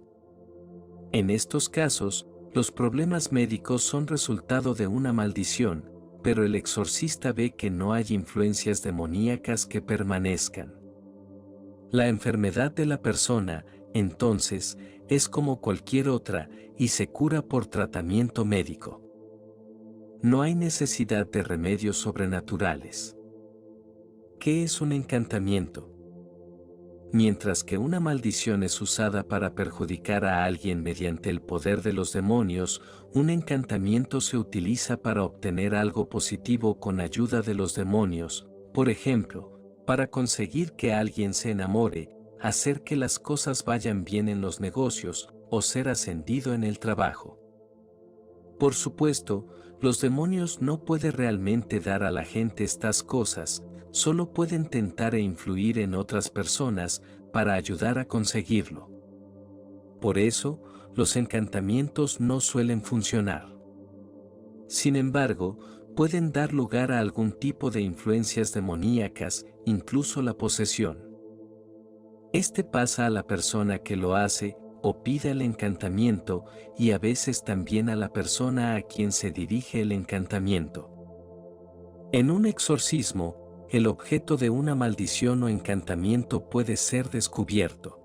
En estos casos, los problemas médicos son resultado de una maldición, pero el exorcista ve que no hay influencias demoníacas que permanezcan. La enfermedad de la persona, entonces, es como cualquier otra y se cura por tratamiento médico. No hay necesidad de remedios sobrenaturales. ¿Qué es un encantamiento? Mientras que una maldición es usada para perjudicar a alguien mediante el poder de los demonios, un encantamiento se utiliza para obtener algo positivo con ayuda de los demonios, por ejemplo, para conseguir que alguien se enamore, hacer que las cosas vayan bien en los negocios, o ser ascendido en el trabajo. Por supuesto, los demonios no pueden realmente dar a la gente estas cosas, solo pueden tentar e influir en otras personas para ayudar a conseguirlo. Por eso, los encantamientos no suelen funcionar. Sin embargo, pueden dar lugar a algún tipo de influencias demoníacas, incluso la posesión. Este pasa a la persona que lo hace o pide el encantamiento y a veces también a la persona a quien se dirige el encantamiento. En un exorcismo, el objeto de una maldición o encantamiento puede ser descubierto.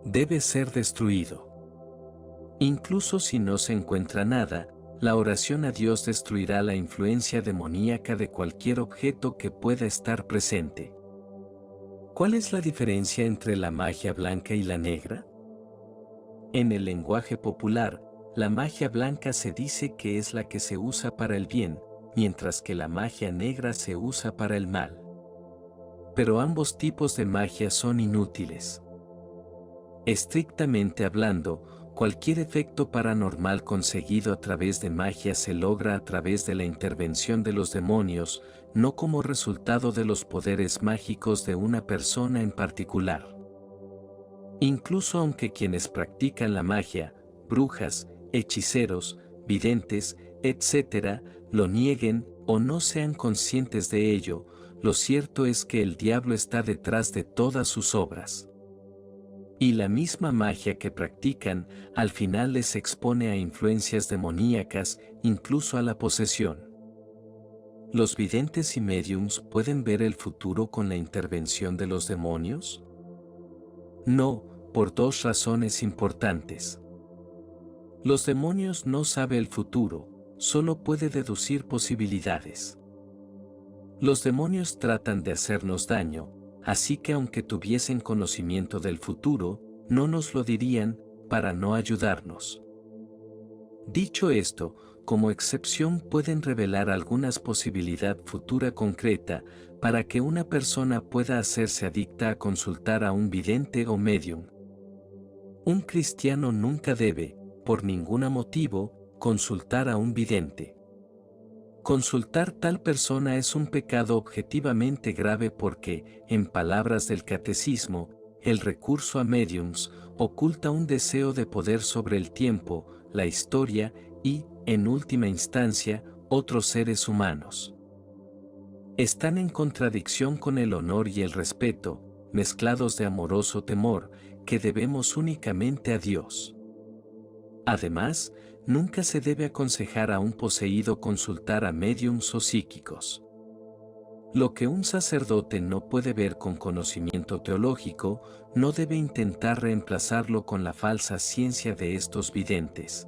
Debe ser destruido. Incluso si no se encuentra nada, la oración a Dios destruirá la influencia demoníaca de cualquier objeto que pueda estar presente. ¿Cuál es la diferencia entre la magia blanca y la negra? En el lenguaje popular, la magia blanca se dice que es la que se usa para el bien, mientras que la magia negra se usa para el mal. Pero ambos tipos de magia son inútiles. Estrictamente hablando, cualquier efecto paranormal conseguido a través de magia se logra a través de la intervención de los demonios, no como resultado de los poderes mágicos de una persona en particular. Incluso aunque quienes practican la magia, brujas, hechiceros, videntes, etc., lo nieguen o no sean conscientes de ello, lo cierto es que el diablo está detrás de todas sus obras. Y la misma magia que practican, al final les expone a influencias demoníacas, incluso a la posesión. ¿Los videntes y médiums pueden ver el futuro con la intervención de los demonios? No, por dos razones importantes. Los demonios no saben el futuro, solo puede deducir posibilidades. Los demonios tratan de hacernos daño, así que aunque tuviesen conocimiento del futuro, no nos lo dirían, para no ayudarnos. Dicho esto, como excepción pueden revelar alguna posibilidad futura concreta, para que una persona pueda hacerse adicta a consultar a un vidente o medium. Un cristiano nunca debe, por ningún motivo, consultar a un vidente. Consultar tal persona es un pecado objetivamente grave porque, en palabras del catecismo, el recurso a mediums oculta un deseo de poder sobre el tiempo, la historia y, en última instancia, otros seres humanos. Están en contradicción con el honor y el respeto, mezclados de amoroso temor, que debemos únicamente a Dios. Además, nunca se debe aconsejar a un poseído consultar a médiums o psíquicos. Lo que un sacerdote no puede ver con conocimiento teológico, no debe intentar reemplazarlo con la falsa ciencia de estos videntes.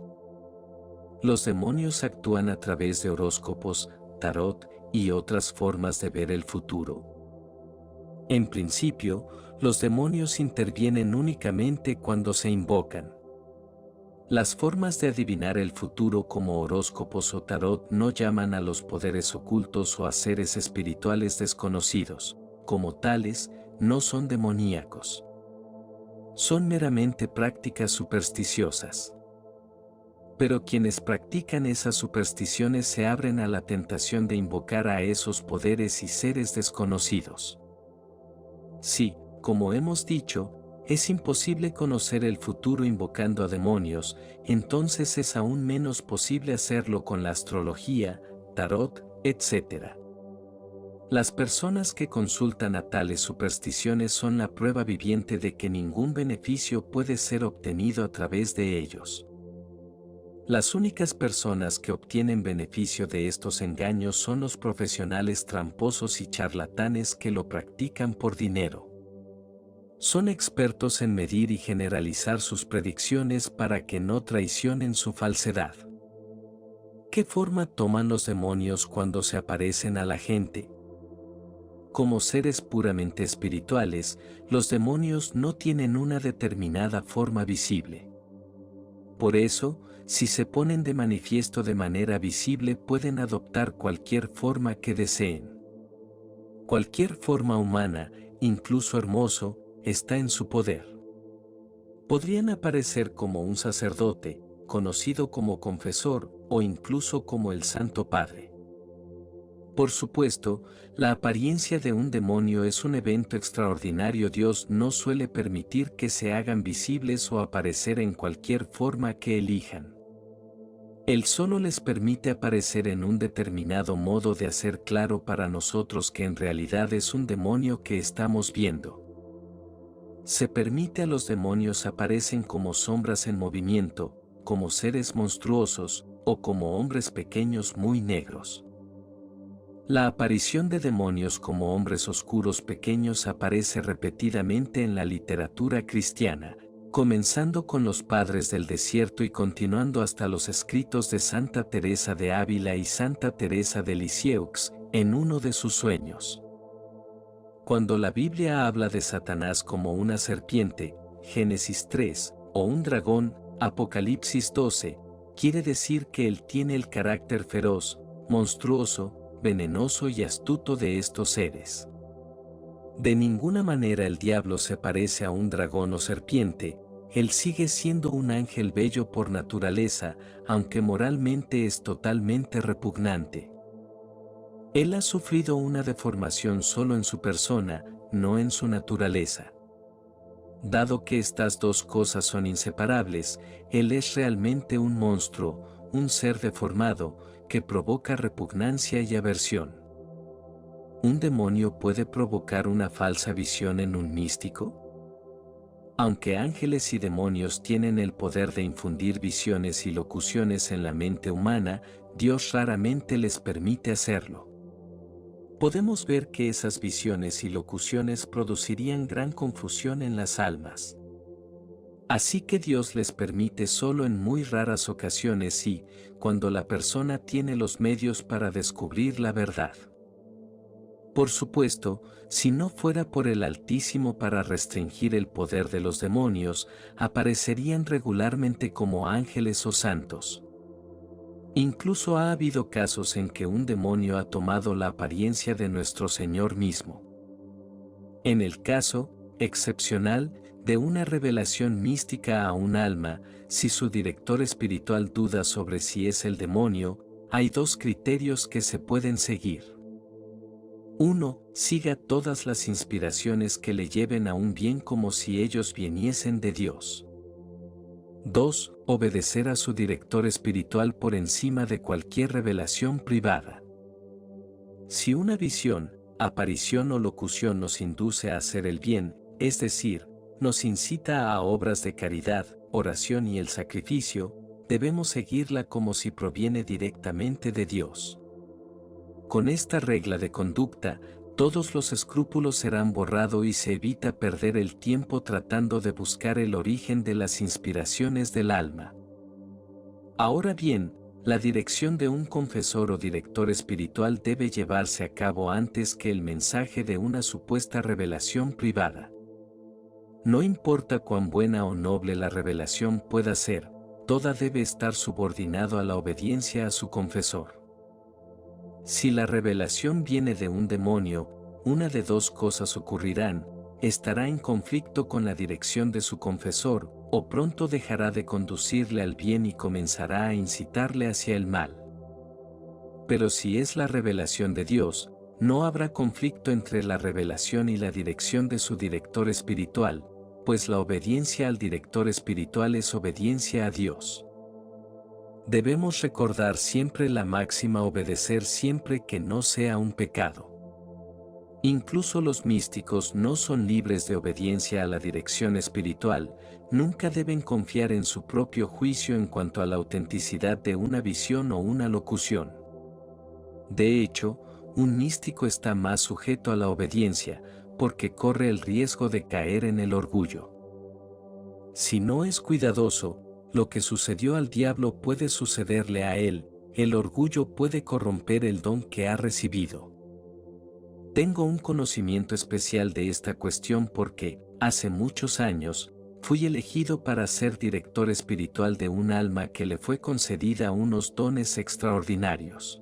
Los demonios actúan a través de horóscopos, tarot y otras formas de ver el futuro. En principio, los demonios intervienen únicamente cuando se invocan. Las formas de adivinar el futuro como horóscopos o tarot no llaman a los poderes ocultos o a seres espirituales desconocidos. Como tales, no son demoníacos. Son meramente prácticas supersticiosas. Pero quienes practican esas supersticiones se abren a la tentación de invocar a esos poderes y seres desconocidos. Sí, como hemos dicho, es imposible conocer el futuro invocando a demonios, entonces es aún menos posible hacerlo con la astrología, tarot, etc. Las personas que consultan a tales supersticiones son la prueba viviente de que ningún beneficio puede ser obtenido a través de ellos. Las únicas personas que obtienen beneficio de estos engaños son los profesionales tramposos y charlatanes que lo practican por dinero. Son expertos en medir y generalizar sus predicciones para que no traicionen su falsedad. ¿Qué forma toman los demonios cuando se aparecen a la gente? Como seres puramente espirituales, los demonios no tienen una determinada forma visible. Por eso, si se ponen de manifiesto de manera visible, pueden adoptar cualquier forma que deseen. Cualquier forma humana, incluso hermoso, está en su poder. Podrían aparecer como un sacerdote, conocido como confesor, o incluso como el Santo Padre. Por supuesto, la apariencia de un demonio es un evento extraordinario. Dios no suele permitir que se hagan visibles o aparecer en cualquier forma que elijan. Él solo les permite aparecer en un determinado modo de hacer claro para nosotros que en realidad es un demonio que estamos viendo. Se permite a los demonios aparecen como sombras en movimiento, como seres monstruosos, o como hombres pequeños muy negros. La aparición de demonios como hombres oscuros pequeños aparece repetidamente en la literatura cristiana, comenzando con los padres del desierto y continuando hasta los escritos de Santa Teresa de Ávila y Santa Teresa de Lisieux, en uno de sus sueños. Cuando la Biblia habla de Satanás como una serpiente, Génesis 3, o un dragón, Apocalipsis 12, quiere decir que él tiene el carácter feroz, monstruoso, venenoso y astuto de estos seres. De ninguna manera el diablo se parece a un dragón o serpiente, él sigue siendo un ángel bello por naturaleza, aunque moralmente es totalmente repugnante. Él ha sufrido una deformación solo en su persona, no en su naturaleza. Dado que estas dos cosas son inseparables, él es realmente un monstruo, un ser deformado, que provoca repugnancia y aversión. ¿Un demonio puede provocar una falsa visión en un místico? Aunque ángeles y demonios tienen el poder de infundir visiones y locuciones en la mente humana, Dios raramente les permite hacerlo. Podemos ver que esas visiones y locuciones producirían gran confusión en las almas. Así que Dios les permite solo en muy raras ocasiones y, cuando la persona tiene los medios para descubrir la verdad. Por supuesto, si no fuera por el Altísimo para restringir el poder de los demonios, aparecerían regularmente como ángeles o santos. Incluso ha habido casos en que un demonio ha tomado la apariencia de nuestro Señor mismo. En el caso, excepcional, de una revelación mística a un alma, si su director espiritual duda sobre si es el demonio, hay dos criterios que se pueden seguir. 1. Siga todas las inspiraciones que le lleven a un bien como si ellos viniesen de Dios. 2. Obedecer a su director espiritual por encima de cualquier revelación privada. Si una visión, aparición o locución nos induce a hacer el bien, es decir, nos incita a obras de caridad, oración y el sacrificio, debemos seguirla como si proviene directamente de Dios. Con esta regla de conducta, todos los escrúpulos serán borrados y se evita perder el tiempo tratando de buscar el origen de las inspiraciones del alma. Ahora bien, la dirección de un confesor o director espiritual debe llevarse a cabo antes que el mensaje de una supuesta revelación privada. No importa cuán buena o noble la revelación pueda ser, toda debe estar subordinado a la obediencia a su confesor. Si la revelación viene de un demonio, una de dos cosas ocurrirán: estará en conflicto con la dirección de su confesor, o pronto dejará de conducirle al bien y comenzará a incitarle hacia el mal. Pero si es la revelación de Dios, no habrá conflicto entre la revelación y la dirección de su director espiritual, pues la obediencia al director espiritual es obediencia a Dios. Debemos recordar siempre la máxima: obedecer siempre que no sea un pecado. Incluso los místicos no son libres de obediencia a la dirección espiritual, nunca deben confiar en su propio juicio en cuanto a la autenticidad de una visión o una locución. De hecho, un místico está más sujeto a la obediencia, porque corre el riesgo de caer en el orgullo. Si no es cuidadoso, lo que sucedió al diablo puede sucederle a él: el orgullo puede corromper el don que ha recibido. Tengo un conocimiento especial de esta cuestión porque, hace muchos años, fui elegido para ser director espiritual de un alma que le fue concedida unos dones extraordinarios.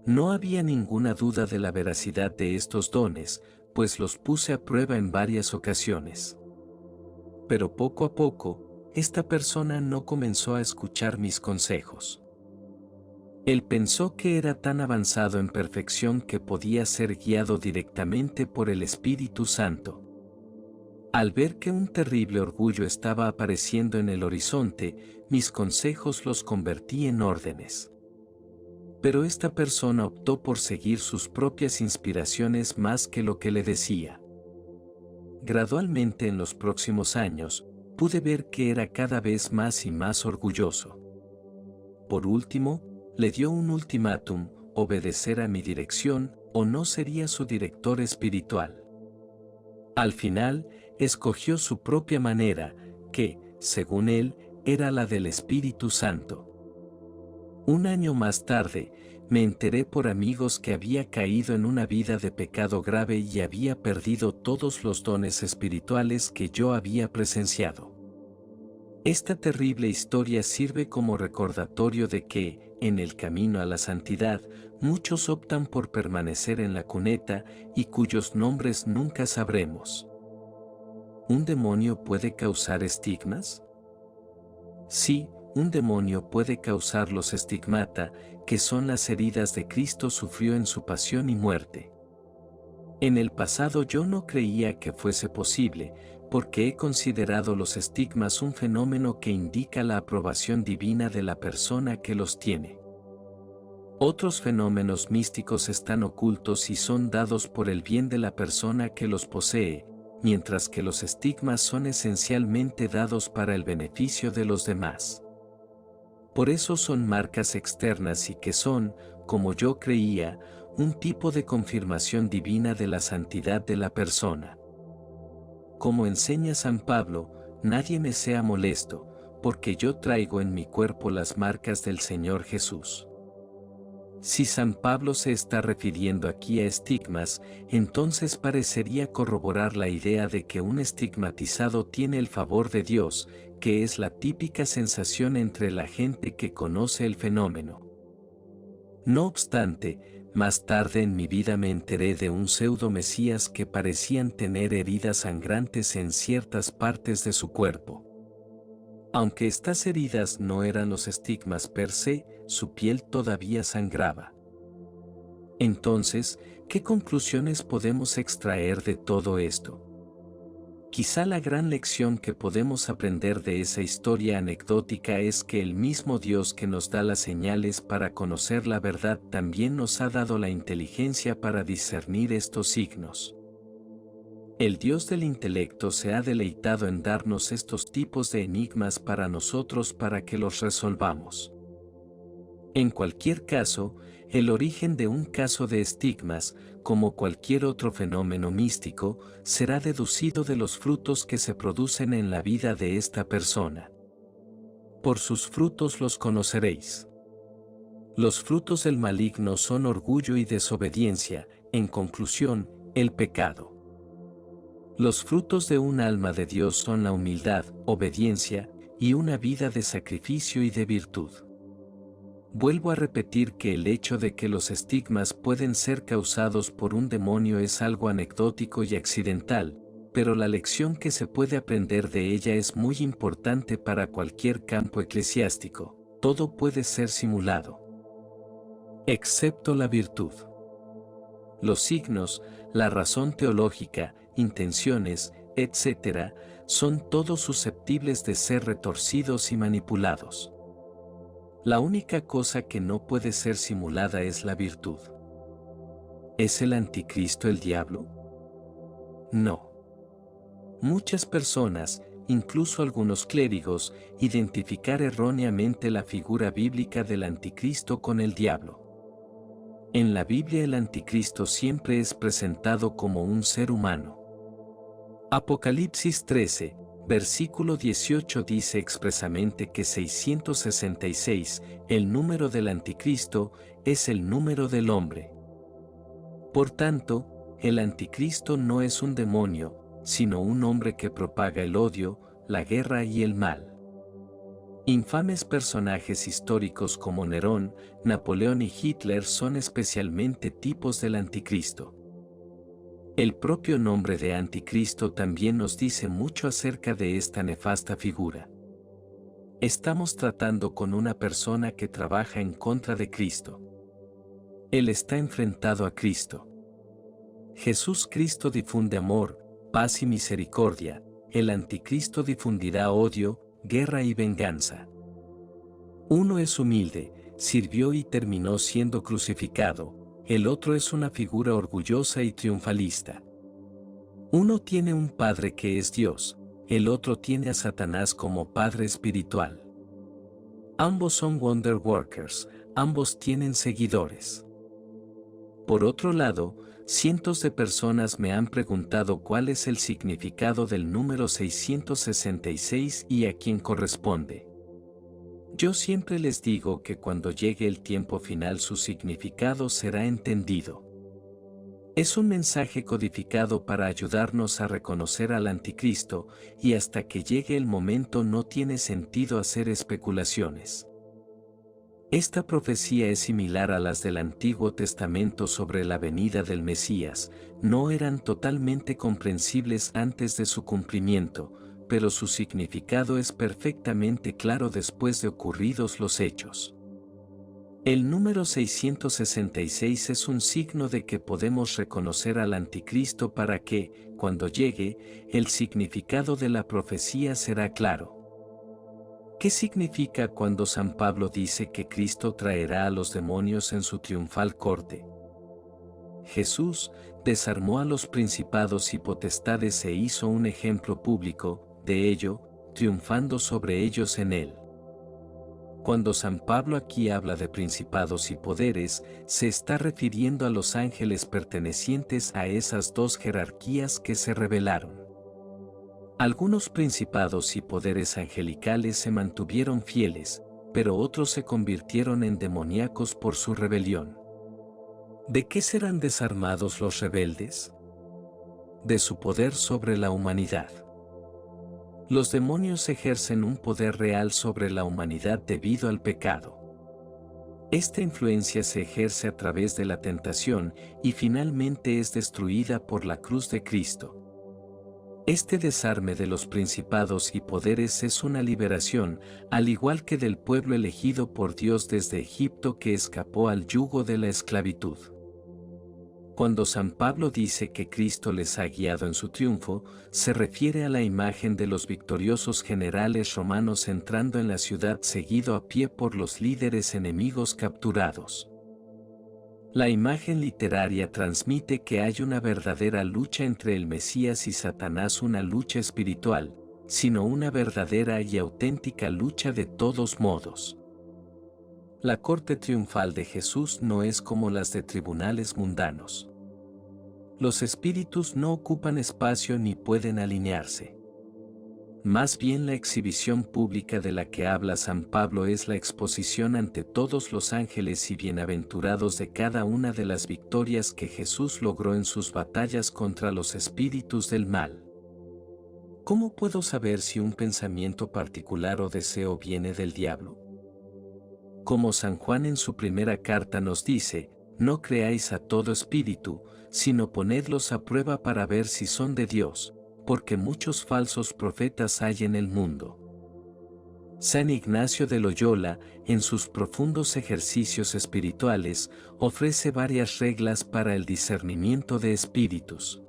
No había ninguna duda de la veracidad de estos dones, pues los puse a prueba en varias ocasiones. Pero poco a poco, esta persona no comenzó a escuchar mis consejos. Él pensó que era tan avanzado en perfección que podía ser guiado directamente por el Espíritu Santo. Al ver que un terrible orgullo estaba apareciendo en el horizonte, mis consejos los convertí en órdenes. Pero esta persona optó por seguir sus propias inspiraciones más que lo que le decía. Gradualmente en los próximos años, pude ver que era cada vez más y más orgulloso. Por último, le dio un ultimátum: obedecer a mi dirección, o no sería su director espiritual. Al final, escogió su propia manera, que, según él, era la del Espíritu Santo. Un año más tarde, me enteré por amigos que había caído en una vida de pecado grave y había perdido todos los dones espirituales que yo había presenciado. Esta terrible historia sirve como recordatorio de que, en el camino a la santidad, muchos optan por permanecer en la cuneta y cuyos nombres nunca sabremos. ¿Un demonio puede causar estigmas? Sí, un demonio puede causar los estigmata, que son las heridas de Cristo sufrió en su pasión y muerte. En el pasado yo no creía que fuese posible, porque he considerado los estigmas un fenómeno que indica la aprobación divina de la persona que los tiene. Otros fenómenos místicos están ocultos y son dados por el bien de la persona que los posee, mientras que los estigmas son esencialmente dados para el beneficio de los demás. Por eso son marcas externas y que son, como yo creía, un tipo de confirmación divina de la santidad de la persona. Como enseña San Pablo, nadie me sea molesto, porque yo traigo en mi cuerpo las marcas del Señor Jesús. Si San Pablo se está refiriendo aquí a estigmas, entonces parecería corroborar la idea de que un estigmatizado tiene el favor de Dios, que es la típica sensación entre la gente que conoce el fenómeno. No obstante, más tarde en mi vida me enteré de un pseudo mesías que parecían tener heridas sangrantes en ciertas partes de su cuerpo. Aunque estas heridas no eran los estigmas per se, su piel todavía sangraba. Entonces, ¿qué conclusiones podemos extraer de todo esto? Quizá la gran lección que podemos aprender de esa historia anecdótica es que el mismo Dios que nos da las señales para conocer la verdad también nos ha dado la inteligencia para discernir estos signos. El Dios del intelecto se ha deleitado en darnos estos tipos de enigmas para nosotros para que los resolvamos. En cualquier caso, el origen de un caso de estigmas, como cualquier otro fenómeno místico, será deducido de los frutos que se producen en la vida de esta persona. Por sus frutos los conoceréis. Los frutos del maligno son orgullo y desobediencia, en conclusión, el pecado. Los frutos de un alma de Dios son la humildad, obediencia, y una vida de sacrificio y de virtud. Vuelvo a repetir que el hecho de que los estigmas pueden ser causados por un demonio es algo anecdótico y accidental, pero la lección que se puede aprender de ella es muy importante para cualquier campo eclesiástico. Todo puede ser simulado, excepto la virtud. Los signos, la razón teológica, intenciones, etc., son todos susceptibles de ser retorcidos y manipulados. La única cosa que no puede ser simulada es la virtud. ¿Es el anticristo el diablo? No. Muchas personas, incluso algunos clérigos, identifican erróneamente la figura bíblica del anticristo con el diablo. En la Biblia el anticristo siempre es presentado como un ser humano. Apocalipsis 13, versículo 18 dice expresamente que 666, el número del anticristo, es el número del hombre. Por tanto, el anticristo no es un demonio, sino un hombre que propaga el odio, la guerra y el mal. Infames personajes históricos como Nerón, Napoleón y Hitler son especialmente tipos del anticristo. El propio nombre de anticristo también nos dice mucho acerca de esta nefasta figura. Estamos tratando con una persona que trabaja en contra de Cristo. Él está enfrentado a Cristo. Jesús Cristo difunde amor, paz y misericordia. El anticristo difundirá odio, guerra y venganza. Uno es humilde, sirvió y terminó siendo crucificado. El otro es una figura orgullosa y triunfalista. Uno tiene un padre que es Dios, el otro tiene a Satanás como padre espiritual. Ambos son wonder workers, ambos tienen seguidores. Por otro lado, cientos de personas me han preguntado cuál es el significado del número 666 y a quién corresponde. Yo siempre les digo que cuando llegue el tiempo final su significado será entendido. Es un mensaje codificado para ayudarnos a reconocer al anticristo, y hasta que llegue el momento no tiene sentido hacer especulaciones. Esta profecía es similar a las del Antiguo Testamento sobre la venida del Mesías, no eran totalmente comprensibles antes de su cumplimiento, pero su significado es perfectamente claro después de ocurridos los hechos. El número 666 es un signo de que podemos reconocer al anticristo para que, cuando llegue, el significado de la profecía será claro. ¿Qué significa cuando San Pablo dice que Cristo traerá a los demonios en su triunfal corte? Jesús desarmó a los principados y potestades e hizo un ejemplo público de ello, triunfando sobre ellos en él. Cuando San Pablo aquí habla de principados y poderes, se está refiriendo a los ángeles pertenecientes a esas dos jerarquías que se rebelaron. Algunos principados y poderes angelicales se mantuvieron fieles, pero otros se convirtieron en demoníacos por su rebelión. ¿De qué serán desarmados los rebeldes? De su poder sobre la humanidad. Los demonios ejercen un poder real sobre la humanidad debido al pecado. Esta influencia se ejerce a través de la tentación y finalmente es destruida por la cruz de Cristo. Este desarme de los principados y poderes es una liberación, al igual que del pueblo elegido por Dios desde Egipto que escapó al yugo de la esclavitud. Cuando San Pablo dice que Cristo les ha guiado en su triunfo, se refiere a la imagen de los victoriosos generales romanos entrando en la ciudad seguido a pie por los líderes enemigos capturados. La imagen literaria transmite que hay una verdadera lucha entre el Mesías y Satanás, una lucha espiritual, sino una verdadera y auténtica lucha de todos modos. La corte triunfal de Jesús no es como las de tribunales mundanos. Los espíritus no ocupan espacio ni pueden alinearse. Más bien la exhibición pública de la que habla San Pablo es la exposición ante todos los ángeles y bienaventurados de cada una de las victorias que Jesús logró en sus batallas contra los espíritus del mal. ¿Cómo puedo saber si un pensamiento particular o deseo viene del diablo? Como San Juan en su primera carta nos dice, no creáis a todo espíritu, sino ponedlos a prueba para ver si son de Dios, porque muchos falsos profetas hay en el mundo. San Ignacio de Loyola, en sus profundos ejercicios espirituales, ofrece varias reglas para el discernimiento de espíritus.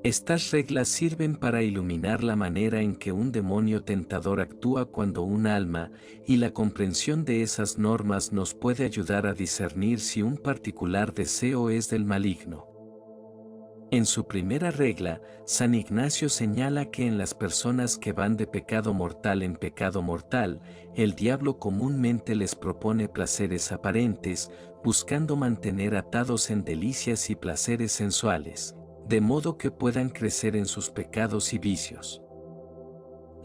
Estas reglas sirven para iluminar la manera en que un demonio tentador actúa cuando un alma, y la comprensión de esas normas nos puede ayudar a discernir si un particular deseo es del maligno. En su primera regla, San Ignacio señala que en las personas que van de pecado mortal en pecado mortal, el diablo comúnmente les propone placeres aparentes, buscando mantener atados en delicias y placeres sensuales, de modo que puedan crecer en sus pecados y vicios.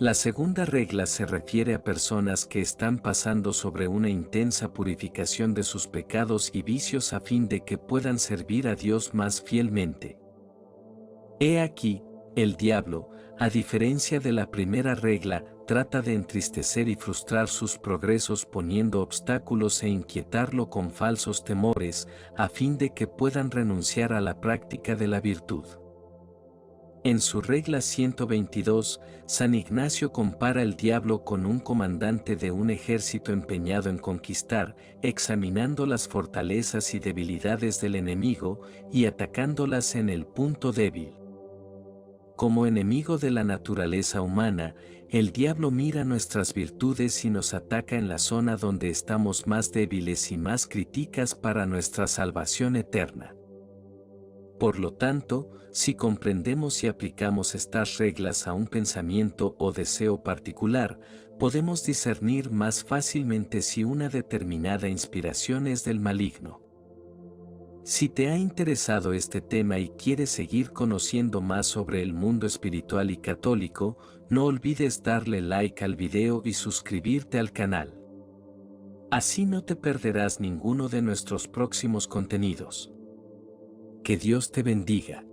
La segunda regla se refiere a personas que están pasando sobre una intensa purificación de sus pecados y vicios a fin de que puedan servir a Dios más fielmente. He aquí, el diablo, a diferencia de la primera regla, trata de entristecer y frustrar sus progresos poniendo obstáculos e inquietarlo con falsos temores, a fin de que puedan renunciar a la práctica de la virtud. En su regla 122, San Ignacio compara el diablo con un comandante de un ejército empeñado en conquistar, examinando las fortalezas y debilidades del enemigo y atacándolas en el punto débil. Como enemigo de la naturaleza humana, el diablo mira nuestras virtudes y nos ataca en la zona donde estamos más débiles y más críticas para nuestra salvación eterna. Por lo tanto, si comprendemos y aplicamos estas reglas a un pensamiento o deseo particular, podemos discernir más fácilmente si una determinada inspiración es del maligno. Si te ha interesado este tema y quieres seguir conociendo más sobre el mundo espiritual y católico, no olvides darle like al video y suscribirte al canal. Así no te perderás ninguno de nuestros próximos contenidos. Que Dios te bendiga.